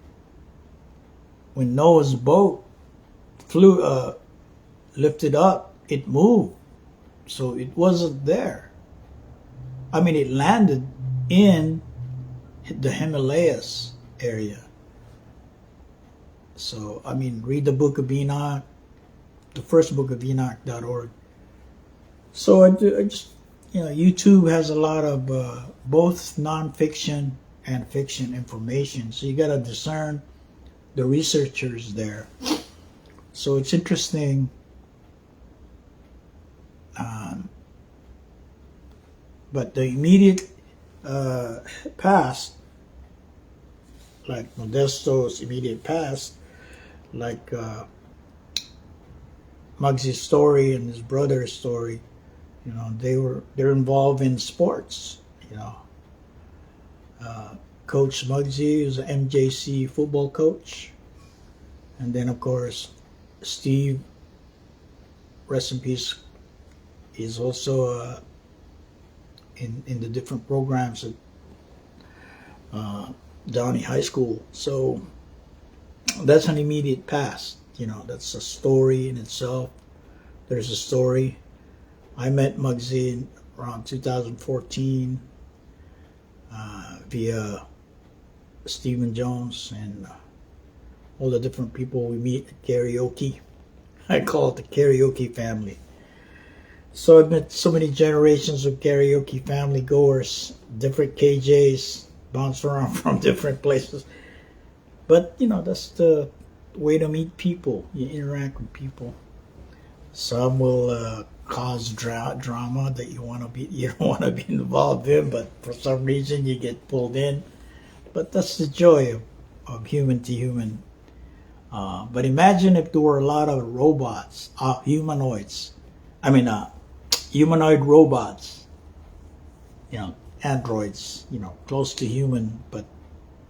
when Noah's boat lifted up, it moved, so it wasn't there. I mean, it landed in the Himalayas area. So, I mean, read the book of Enoch, the first book of Enoch.org. So I just, YouTube has a lot of both nonfiction and fiction information. So you got to discern the researchers there. So it's interesting. But the immediate past, like Modesto's immediate past, like Muggsy's story and his brother's story, they're involved in sports. Coach Muggsy is an MJC football coach, and then of course Steve, rest in peace, is also in the different programs at Downey High School. So that's an immediate past. That's a story in itself. There's a story. I met Muggsy around 2014 via Stephen Jones and all the different people we meet at karaoke. I call it the karaoke family. So I've met so many generations of karaoke family goers, different KJs, bounce around from different places. But, that's the way to meet people. You interact with people. Some will cause drama that you don't want to be involved in, but for some reason you get pulled in. But that's the joy of human to human. But imagine if there were a lot of robots, humanoids. Humanoid robots. Androids. Close to human, but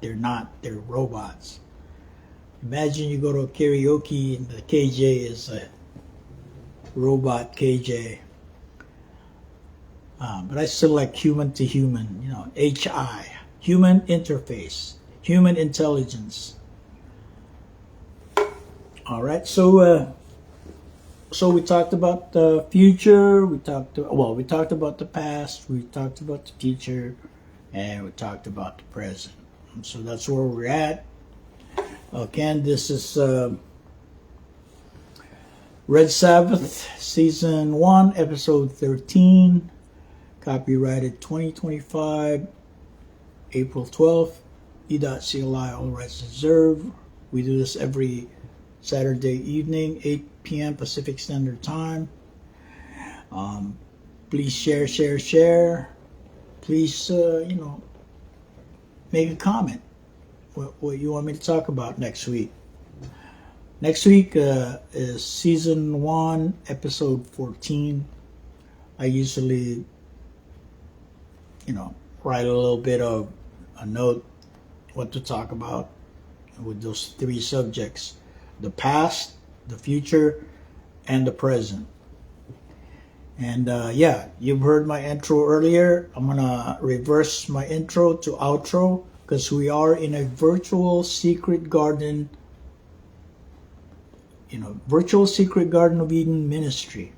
they're not. They're robots. Imagine you go to a karaoke and the KJ is a robot KJ. But I still like human to human, HI, human interface, human intelligence. All right, so we talked about the future, we talked about the past, we talked about the future, and we talked about the present. So that's where we're at. Again, this is Red Sabbath, Season 1, Episode 13, copyrighted 2025, April 12th, E.CLI, all rights reserved. We do this every Saturday evening, 8 p.m. Pacific Standard Time. Please share. Please, make a comment. What you want me to talk about next week. Next week is Season 1, Episode 14. I usually, write a little bit of a note what to talk about with those three subjects: the past, the future, and the present. And you've heard my intro earlier. I'm gonna reverse my intro to outro because we are in a virtual secret garden, virtual secret Garden of Eden ministry.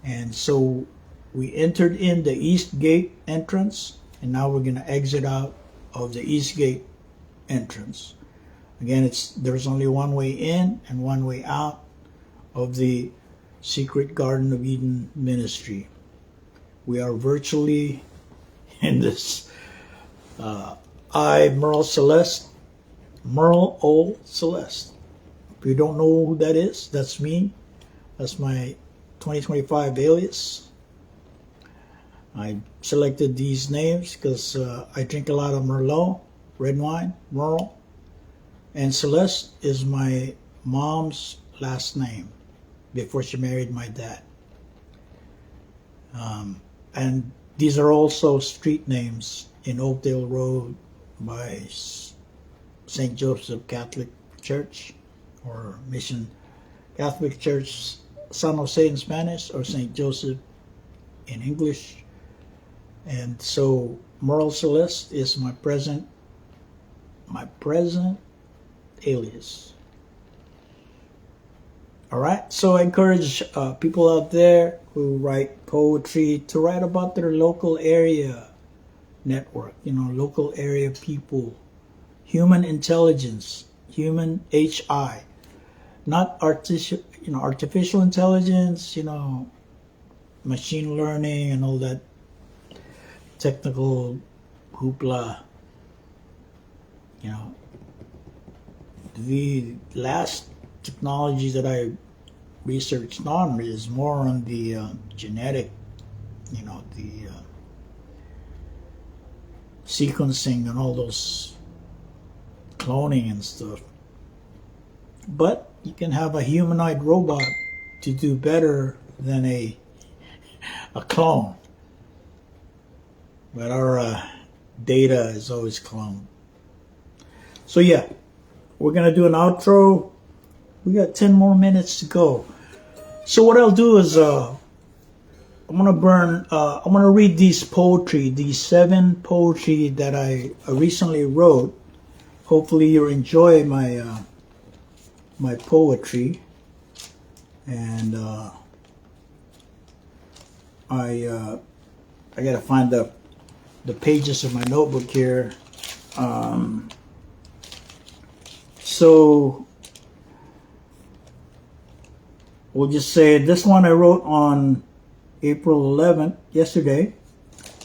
And so we entered in the East Gate entrance, and now we're gonna exit out of the East Gate entrance. Again, there's only one way in and one way out of the Secret Garden of Eden ministry. We are virtually in this MERLE Celeste, MERLE OL Celeste. If you don't know who that is, that's me. That's my 2025 alias. I selected these names because I drink a lot of Merlot, red wine, Merle. And Celeste is my mom's last name before she married my dad. And these are also street names in Oakdale Road by St. Joseph Catholic Church or Mission Catholic Church, San Jose in Spanish, or St. Joseph in English. And so MERLE Celeste is my present alias. All right, so I encourage people out there who write poetry to write about their local area network, local area people, human intelligence, human HI, not artificial intelligence, machine learning and all that technical hoopla. The last technology that I researched on is more on the genetic, the sequencing and all those cloning and stuff. But you can have a humanoid robot to do better than a clone. But our data is always cloned. So yeah, we're gonna do an outro. We got 10 more minutes to go. So what I'll do is I'm gonna read these 7 poetry that I recently wrote. Hopefully you enjoy my my poetry, and I gotta find the pages of my notebook here. So we'll just say this one I wrote on April 11th, yesterday.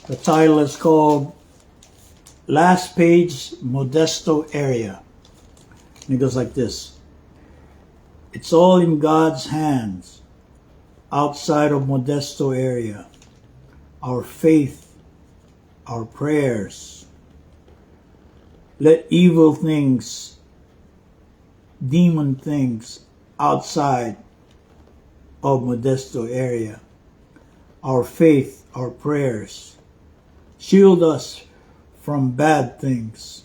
The title is called Last Page, Modesto Area. And it goes like this. It's all in God's hands, outside of Modesto area. Our faith, our prayers. Let evil things, demon things outside of Modesto area. Our faith, our prayers. Shield us from bad things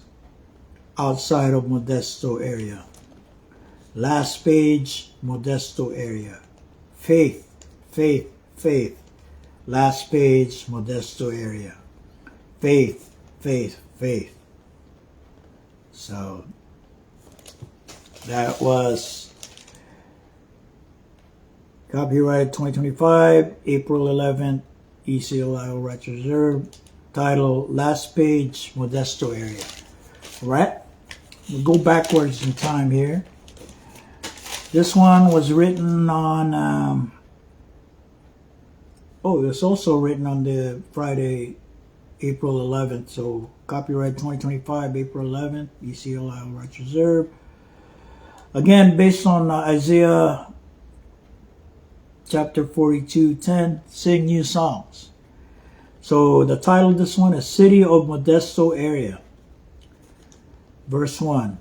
outside of Modesto area. Last page, Modesto area. Faith, faith, faith. Last page, Modesto area. Faith, faith, faith. So that was copyright 2025, April 11th, ECLI Rights Reserved. Title, Last Page, Modesto area. All right, we'll go backwards in time here. This one was written on, it's also written on the Friday, April 11th. So copyright 2025, April 11th, ECLI Rights Reserved. Again, based on Isaiah chapter 42:10, sing new songs. So the title of this one is City of Modesto Area. Verse 1.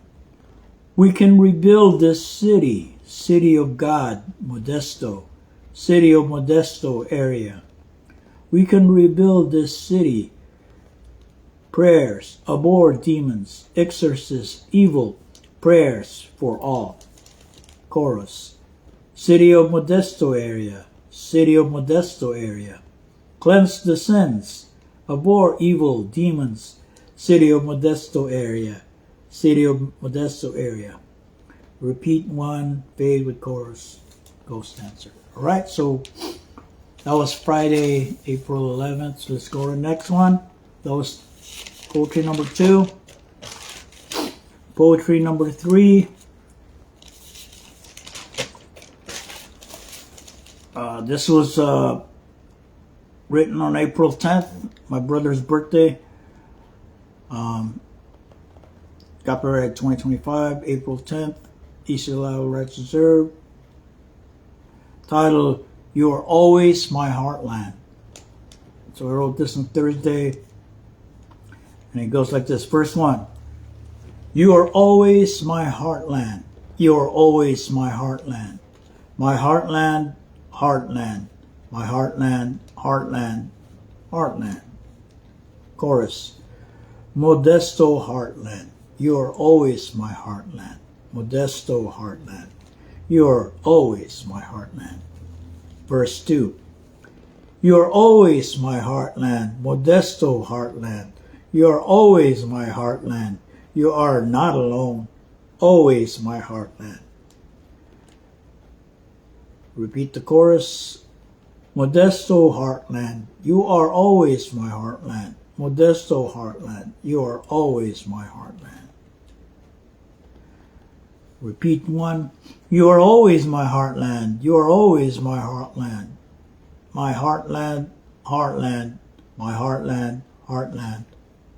We can rebuild this city, city of God, Modesto, city of Modesto area. We can rebuild this city. Prayers, abhor demons, exorcist evil, prayers for all. Chorus. City of Modesto area, city of Modesto area. Cleanse the sins, abhor evil demons, city of Modesto area, city of Modesto area. Repeat one, fade with chorus, ghost answer. All right, so that was Friday, April 11th. So let's go to the next one. That was poetry number 2. Poetry number 3. This was written on April 10th, my brother's birthday. Copyright 2025, April 10th, ECLI Rights Reserved. Title, You Are Always My Heartland. So I wrote this on Thursday, and it goes like this. First one. You are always my heartland. You are always my heartland. My heartland, heartland. My heartland, heartland, heartland. Chorus. Modesto heartland. You are always my heartland. Modesto heartland. You are always my heartland. Verse 2. You are always my heartland. Modesto heartland. You are always my heartland. You are not alone. Always my heartland. Repeat the chorus. Modesto Heartland, you are always my heartland. Modesto Heartland, you are always my heartland. Repeat one. You are always my heartland. You are always my heartland. My heartland, heartland, my heartland, heartland,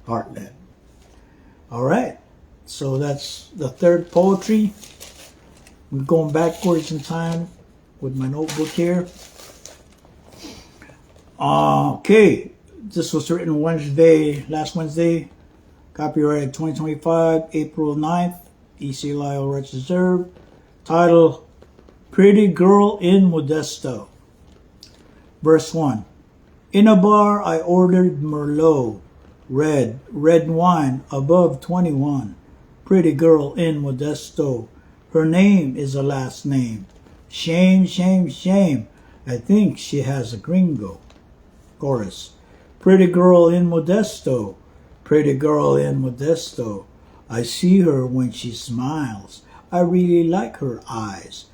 heartland. All right. So that's the third poetry. We're going backwards in time with my notebook here. Okay. This was written last Wednesday. Copyrighted 2025, April 9th. ECLI Rights Reserved. Title, Pretty Girl in Modesto. Verse 1. In a bar I ordered Merlot, red wine above 21. Pretty girl in Modesto. Her name is a last name. Shame, shame, shame. I think she has a gringo. Chorus. Pretty girl in Modesto. Pretty girl in Modesto. I see her when she smiles. I really like her eyes.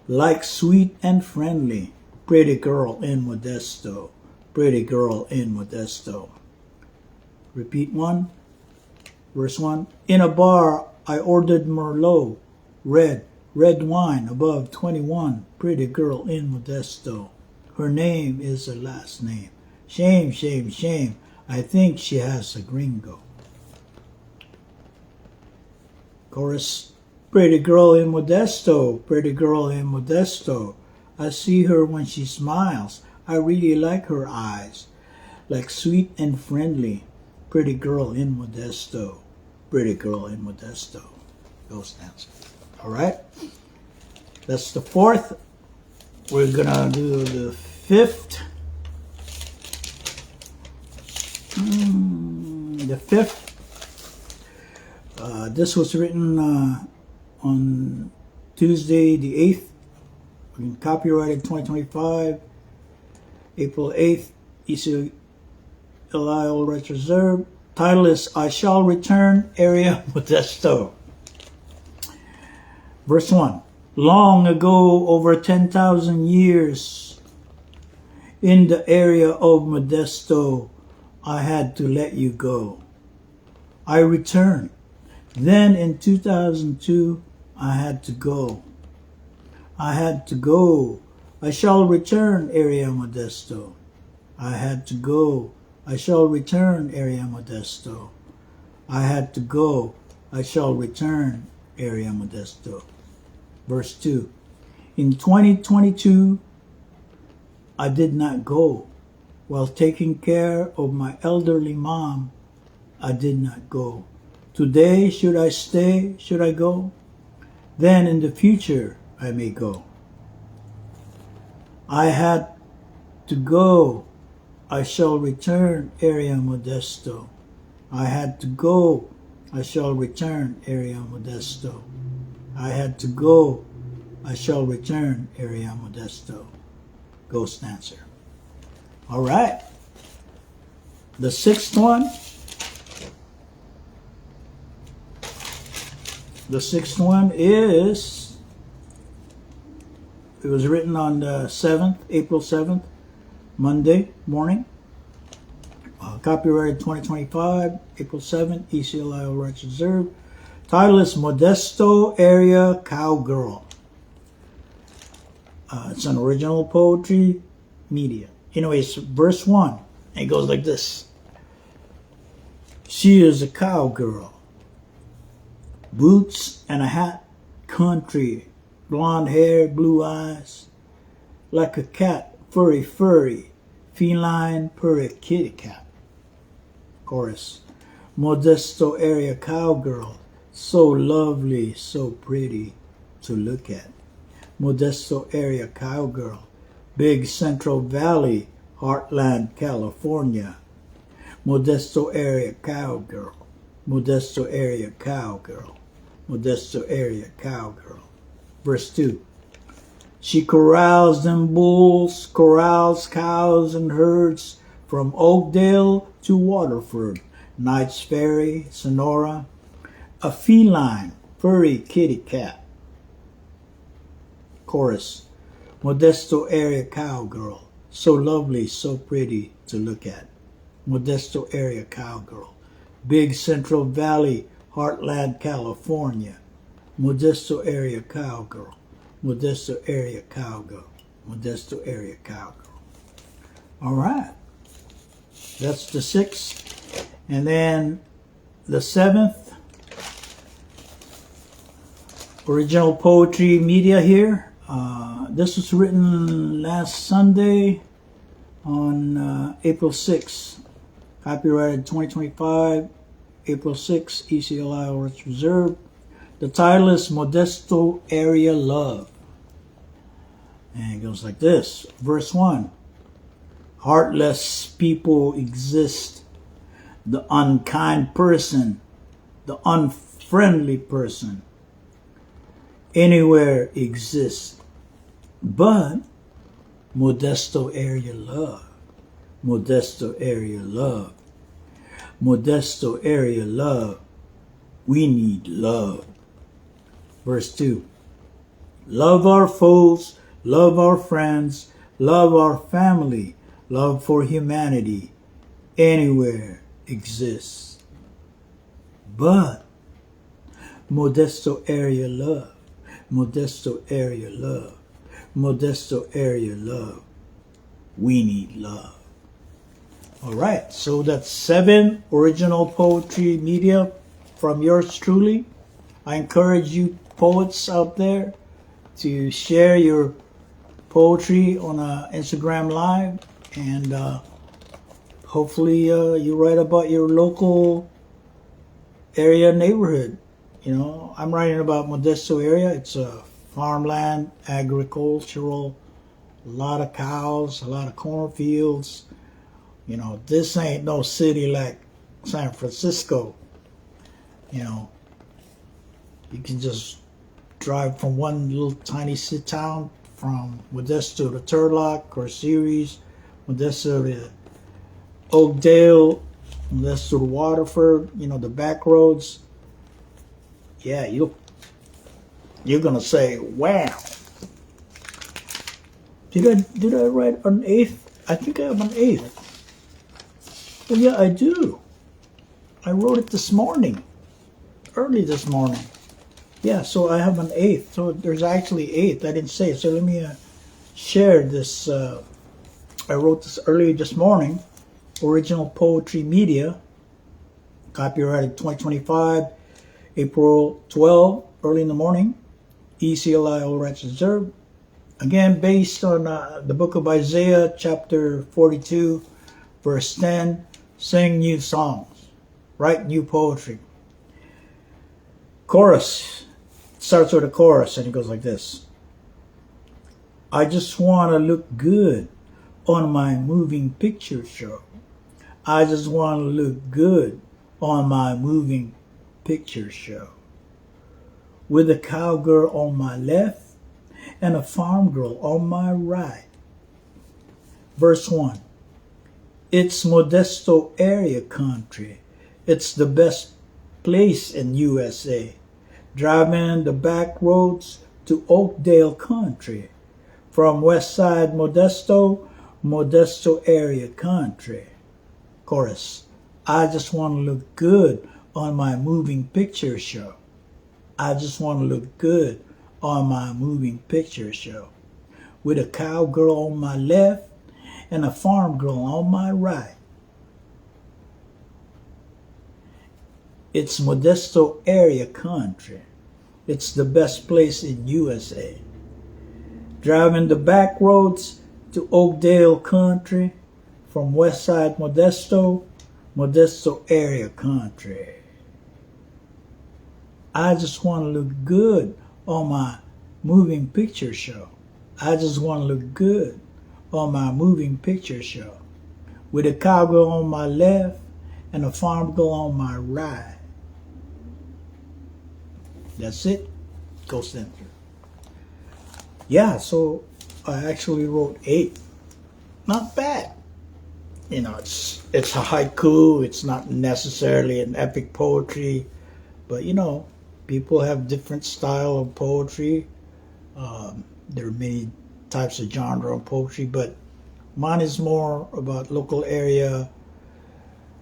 Like sweet and friendly. Pretty girl in Modesto. Pretty girl in Modesto. Repeat one. Verse 1. In a bar I ordered Merlot, red wine above 21. Pretty girl in Modesto. Her name is a last name. Shame, shame, shame. I think she has a gringo. Chorus. Pretty girl in Modesto, pretty girl in Modesto. I see her when she smiles. I really like her eyes. Like sweet and friendly. Pretty girl in Modesto, pretty girl in Modesto. Those answers. All right. That's the fourth. We're gonna do the fifth. The fifth. This was written on Tuesday the 8th. Copyrighted 2025, April 8th. ECLI All Rights Reserved. Title is I Shall Return, Area Modesto. Verse 1. Long ago, over 10,000 years, in the area of Modesto, I had to let you go. I returned. Then in 2002, I had to go. I had to go. I shall return, area Modesto. I had to go. I shall return, area Modesto. I had to go. I shall return, area Modesto. Verse 2. In 2022, I did not go. While taking care of my elderly mom, I did not go. Today, should I stay? Should I go? Then in the future, I may go. I had to go. I shall return, area Modesto. I had to go. I shall return, area Modesto. I had to go. I shall return, area Modesto. Ghost answer. All right. The sixth one. The sixth one is, it was written on the 7th, April 7th, Monday morning. Copyrighted 2025, April 7th, ECLI All Rights Reserved. Title is Modesto Area Cowgirl. It's an original poetry media. Anyways, verse 1, it goes like this. She is a cowgirl. Boots and a hat, country, blonde hair, blue eyes, like a cat, furry, feline, purry kitty cat. Chorus. Modesto area cowgirl, so lovely, so pretty to look at. Modesto area cowgirl, big Central Valley, Heartland, California. Modesto area cowgirl, Modesto area cowgirl. Modesto area cowgirl. Verse 2. She corrals them bulls, corrals cows and herds from Oakdale to Waterford, Knights Ferry, Sonora. A feline, furry kitty cat. Chorus. Modesto area cowgirl, so lovely, so pretty to look at. Modesto area cowgirl. Big Central Valley, Heartland, California. Modesto area cowgirl. Modesto area cowgirl. Modesto area cowgirl. All right. That's the 6th. And then the 7th. Original poetry media here. This was written last Sunday on April 6th. Copyrighted 2025, April 6th, ECLI Rights Reserved. The title is Modesto Area Love. And it goes like this. Verse 1. Heartless people exist. The unkind person, the unfriendly person, anywhere exists. But Modesto area love. Modesto area love. Modesto area love. We need love. Verse 2. Love our foes, love our friends, love our family, love for humanity, anywhere exists. But Modesto area love. Modesto area love. Modesto area love. We need love. All right, so that's 7 original poetry media from yours truly. I encourage you poets out there to share your poetry on Instagram Live, and hopefully you write about your local area neighborhood. You know, I'm writing about Modesto area. It's a farmland, agricultural, a lot of cows, a lot of cornfields. You know, this ain't no city like San Francisco. You know, you can just drive from one little tiny city town, from Modesto to Turlock or Ceres, Modesto to Oakdale, Modesto to Waterford, you know, the back roads. Yeah, you're gonna say, wow. Did I write an 8th? I think I have an 8th. Well, yeah, I do. I wrote it this morning, early this morning. Yeah, so I have an 8th. So there's actually 8th. I didn't say it. So let me share this. I wrote this early this morning. Original Poetry Media. Copyrighted 2025, April 12, early in the morning. ECLI All Rights Reserved. Again, based on the book of Isaiah, chapter 42, verse 10. Sing new songs. Write new poetry. Chorus. Starts with a chorus and it goes like this. I just want to look good on my moving picture show. I just want to look good on my moving picture show. With a cowgirl on my left and a farm girl on my right. Verse 1. It's Modesto area country. It's the best place in USA. Driving the back roads to Oakdale country. From West Side Modesto, Modesto area country. Chorus. I just want to look good on my moving picture show. I just want to look good on my moving picture show. With a cowgirl on my left and a farm girl on my right. It's Modesto area country. It's the best place in USA. Driving the back roads to Oakdale country. From West Side Modesto, Modesto area country. I just want to look good on my moving picture show. I just want to look good on my moving picture show. With a cowgirl on my left and a farm girl on my right. That's it. Go center. Yeah, so I actually wrote 8. Not bad. You know, it's a haiku. It's not necessarily an epic poetry, but you know, people have different style of poetry. There are many types of genre of poetry, but Mine is more about local area.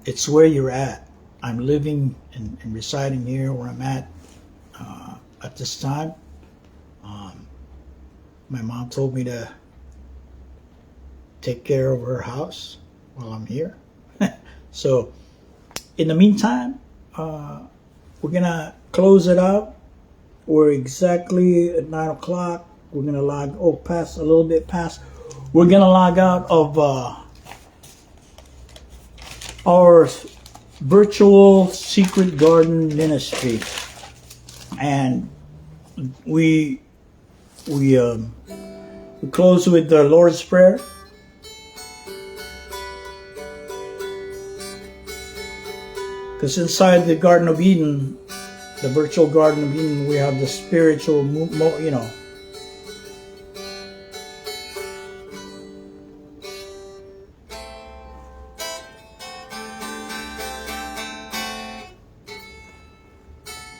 It's where you're at. I'm living and residing here where I'm at this time. My mom told me to take care of her house while I'm here. So in the meantime, we're gonna close it out. We're exactly at 9 o'clock. We're gonna past a little bit past. We're gonna log out of our virtual secret garden ministry, and we close with the Lord's Prayer. Because inside the Garden of Eden, the virtual Garden of Eden, we have the spiritual,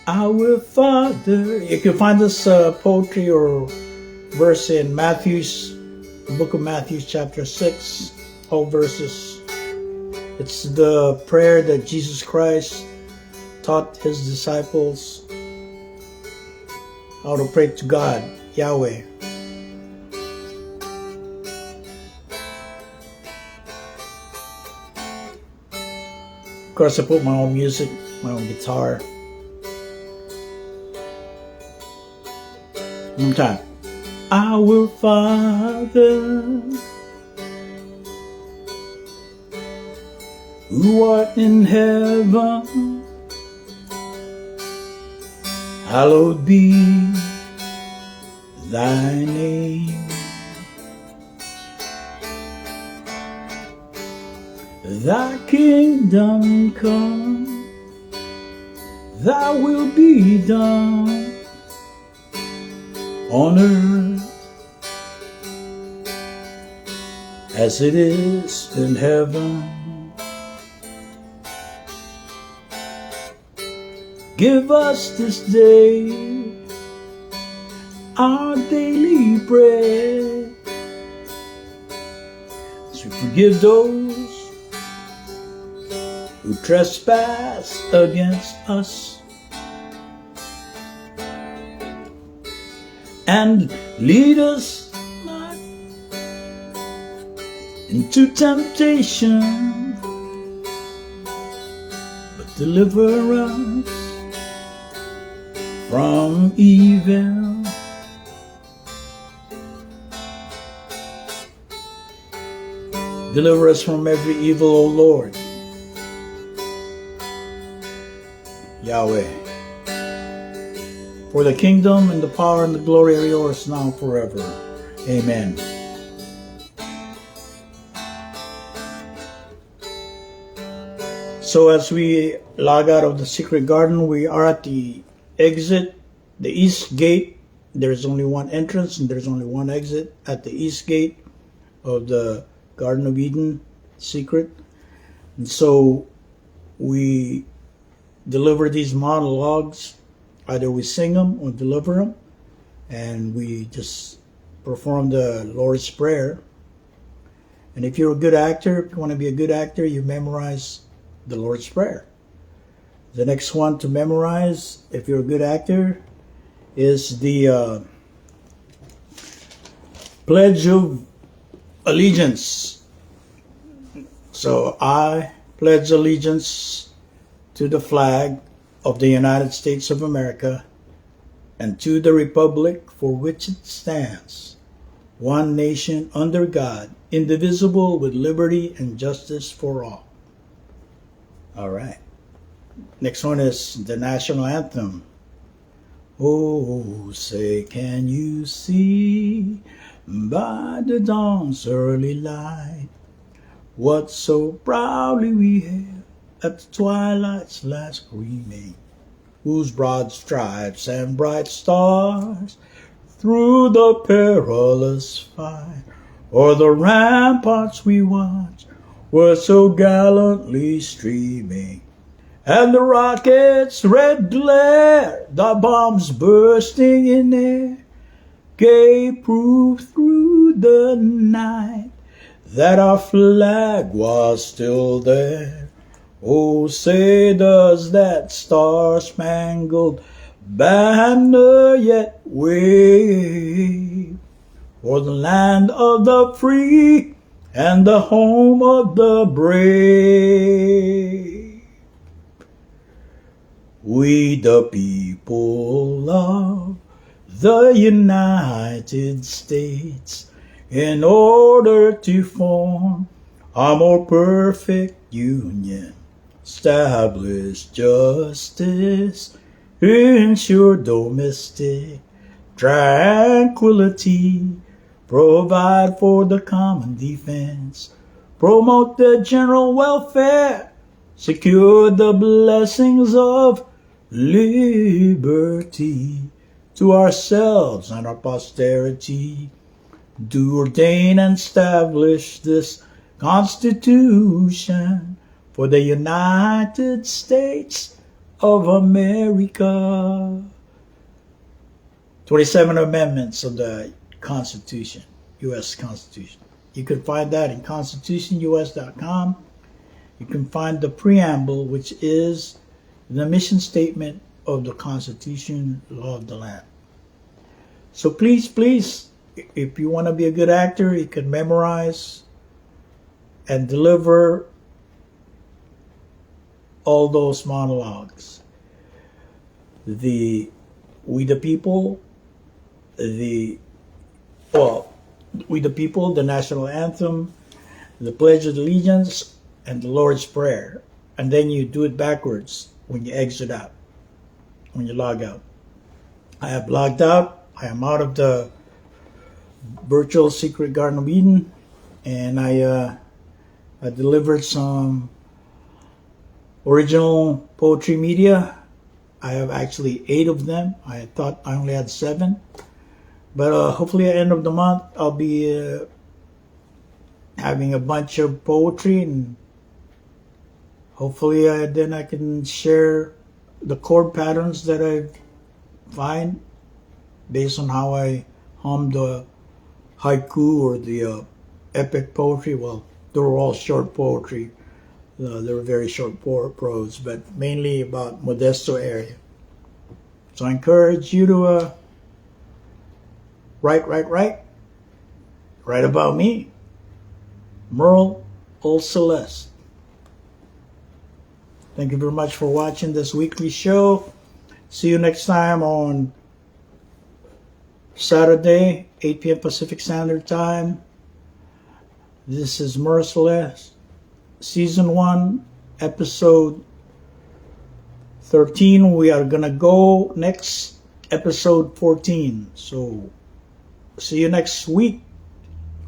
Our Father. You can find this poetry or verse in the book of Matthew, chapter 6, all verses. It's the prayer that Jesus Christ taught his disciples how to pray to God, Yahweh. Of course, I put my own music, my own guitar. One time. Our Father, who art in heaven, hallowed be thy name. Thy kingdom come, thy will be done on earth as it is in heaven. Give us this day our daily bread, as we forgive those who trespass against us. And lead us not into temptation, but deliver us from evil. Deliver us from every evil, O Lord, Yahweh. For the kingdom and the power and the glory are yours now and forever. Amen. So as we log out of the secret garden, we are at the exit, the east gate. There's only one entrance and there's only one exit at the east gate of the Garden of Eden secret. And so we deliver these monologues. Either we sing them or deliver them, and we just perform the Lord's Prayer. And if you're a good actor, if you want to be a good actor, you memorize the Lord's Prayer. The next one to memorize, if you're a good actor, is the Pledge of Allegiance. So I pledge allegiance to the flag of the United States of America and to the republic for which it stands, one nation under God, indivisible, with liberty and justice for all. All right. Next one is the national anthem. Oh, say, can you see by the dawn's early light what so proudly we hailed at the twilight's last gleaming, whose broad stripes and bright stars through the perilous fight o'er the ramparts we watched were so gallantly streaming, and the rockets' red glare, the bombs bursting in air, gave proof through the night that our flag was still there. Oh, say does that star-spangled banner yet wave for the land of the free and the home of the brave. We the people of the United States, in order to form a more perfect union, establish justice, ensure domestic tranquility, provide for the common defense, promote the general welfare, secure the blessings of liberty to ourselves and our posterity, do ordain and establish this Constitution for the United States of America. 27 amendments of the Constitution, U.S. Constitution. You can find that in constitutionus.com. You can find the preamble, which is the mission statement of the Constitution, law of the land. So please, if you want to be a good actor, you can memorize and deliver all those monologues. We the people, the national anthem, the Pledge of Allegiance, and the Lord's Prayer. And then you do it backwards when you exit out, when you log out. I have logged out. I am out of the virtual Secret Garden of Eden, and I delivered some original poetry media. I have actually 8 of them. I thought I only had 7. But hopefully at the end of the month, I'll be having a bunch of poetry, and hopefully then I can share the chord patterns that I find based on how I hum the haiku or the epic poetry. Well, they were all short poetry. They were very short prose, but mainly about Modesto area. So I encourage you to write about me. MERLE OL CELESTE. Thank you very much for watching this weekly show. See you next time on Saturday, 8 p.m. Pacific Standard Time. This is MERLE OL CELESTE, Season 1, Episode 13. We are going to go next, Episode 14. So, see you next week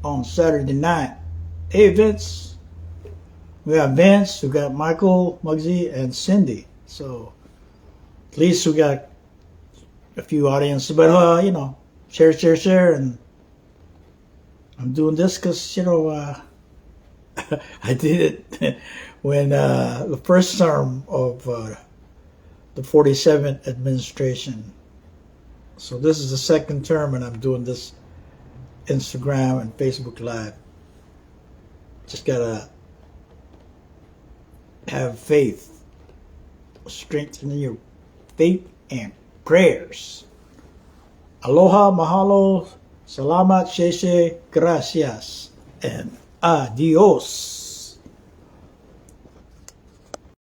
on Saturday night. Hey, Vince. We got Vince, we got Michael, Muggsy, and Cindy. So, at least we got a few audience. But, share. And I'm doing this because, I did it when the first term of the 47th administration. So this is the second term, and I'm doing this Instagram and Facebook Live. Just gotta have faith, strengthen your faith and prayers. Aloha, mahalo, salamat, sheshe, gracias, and adios.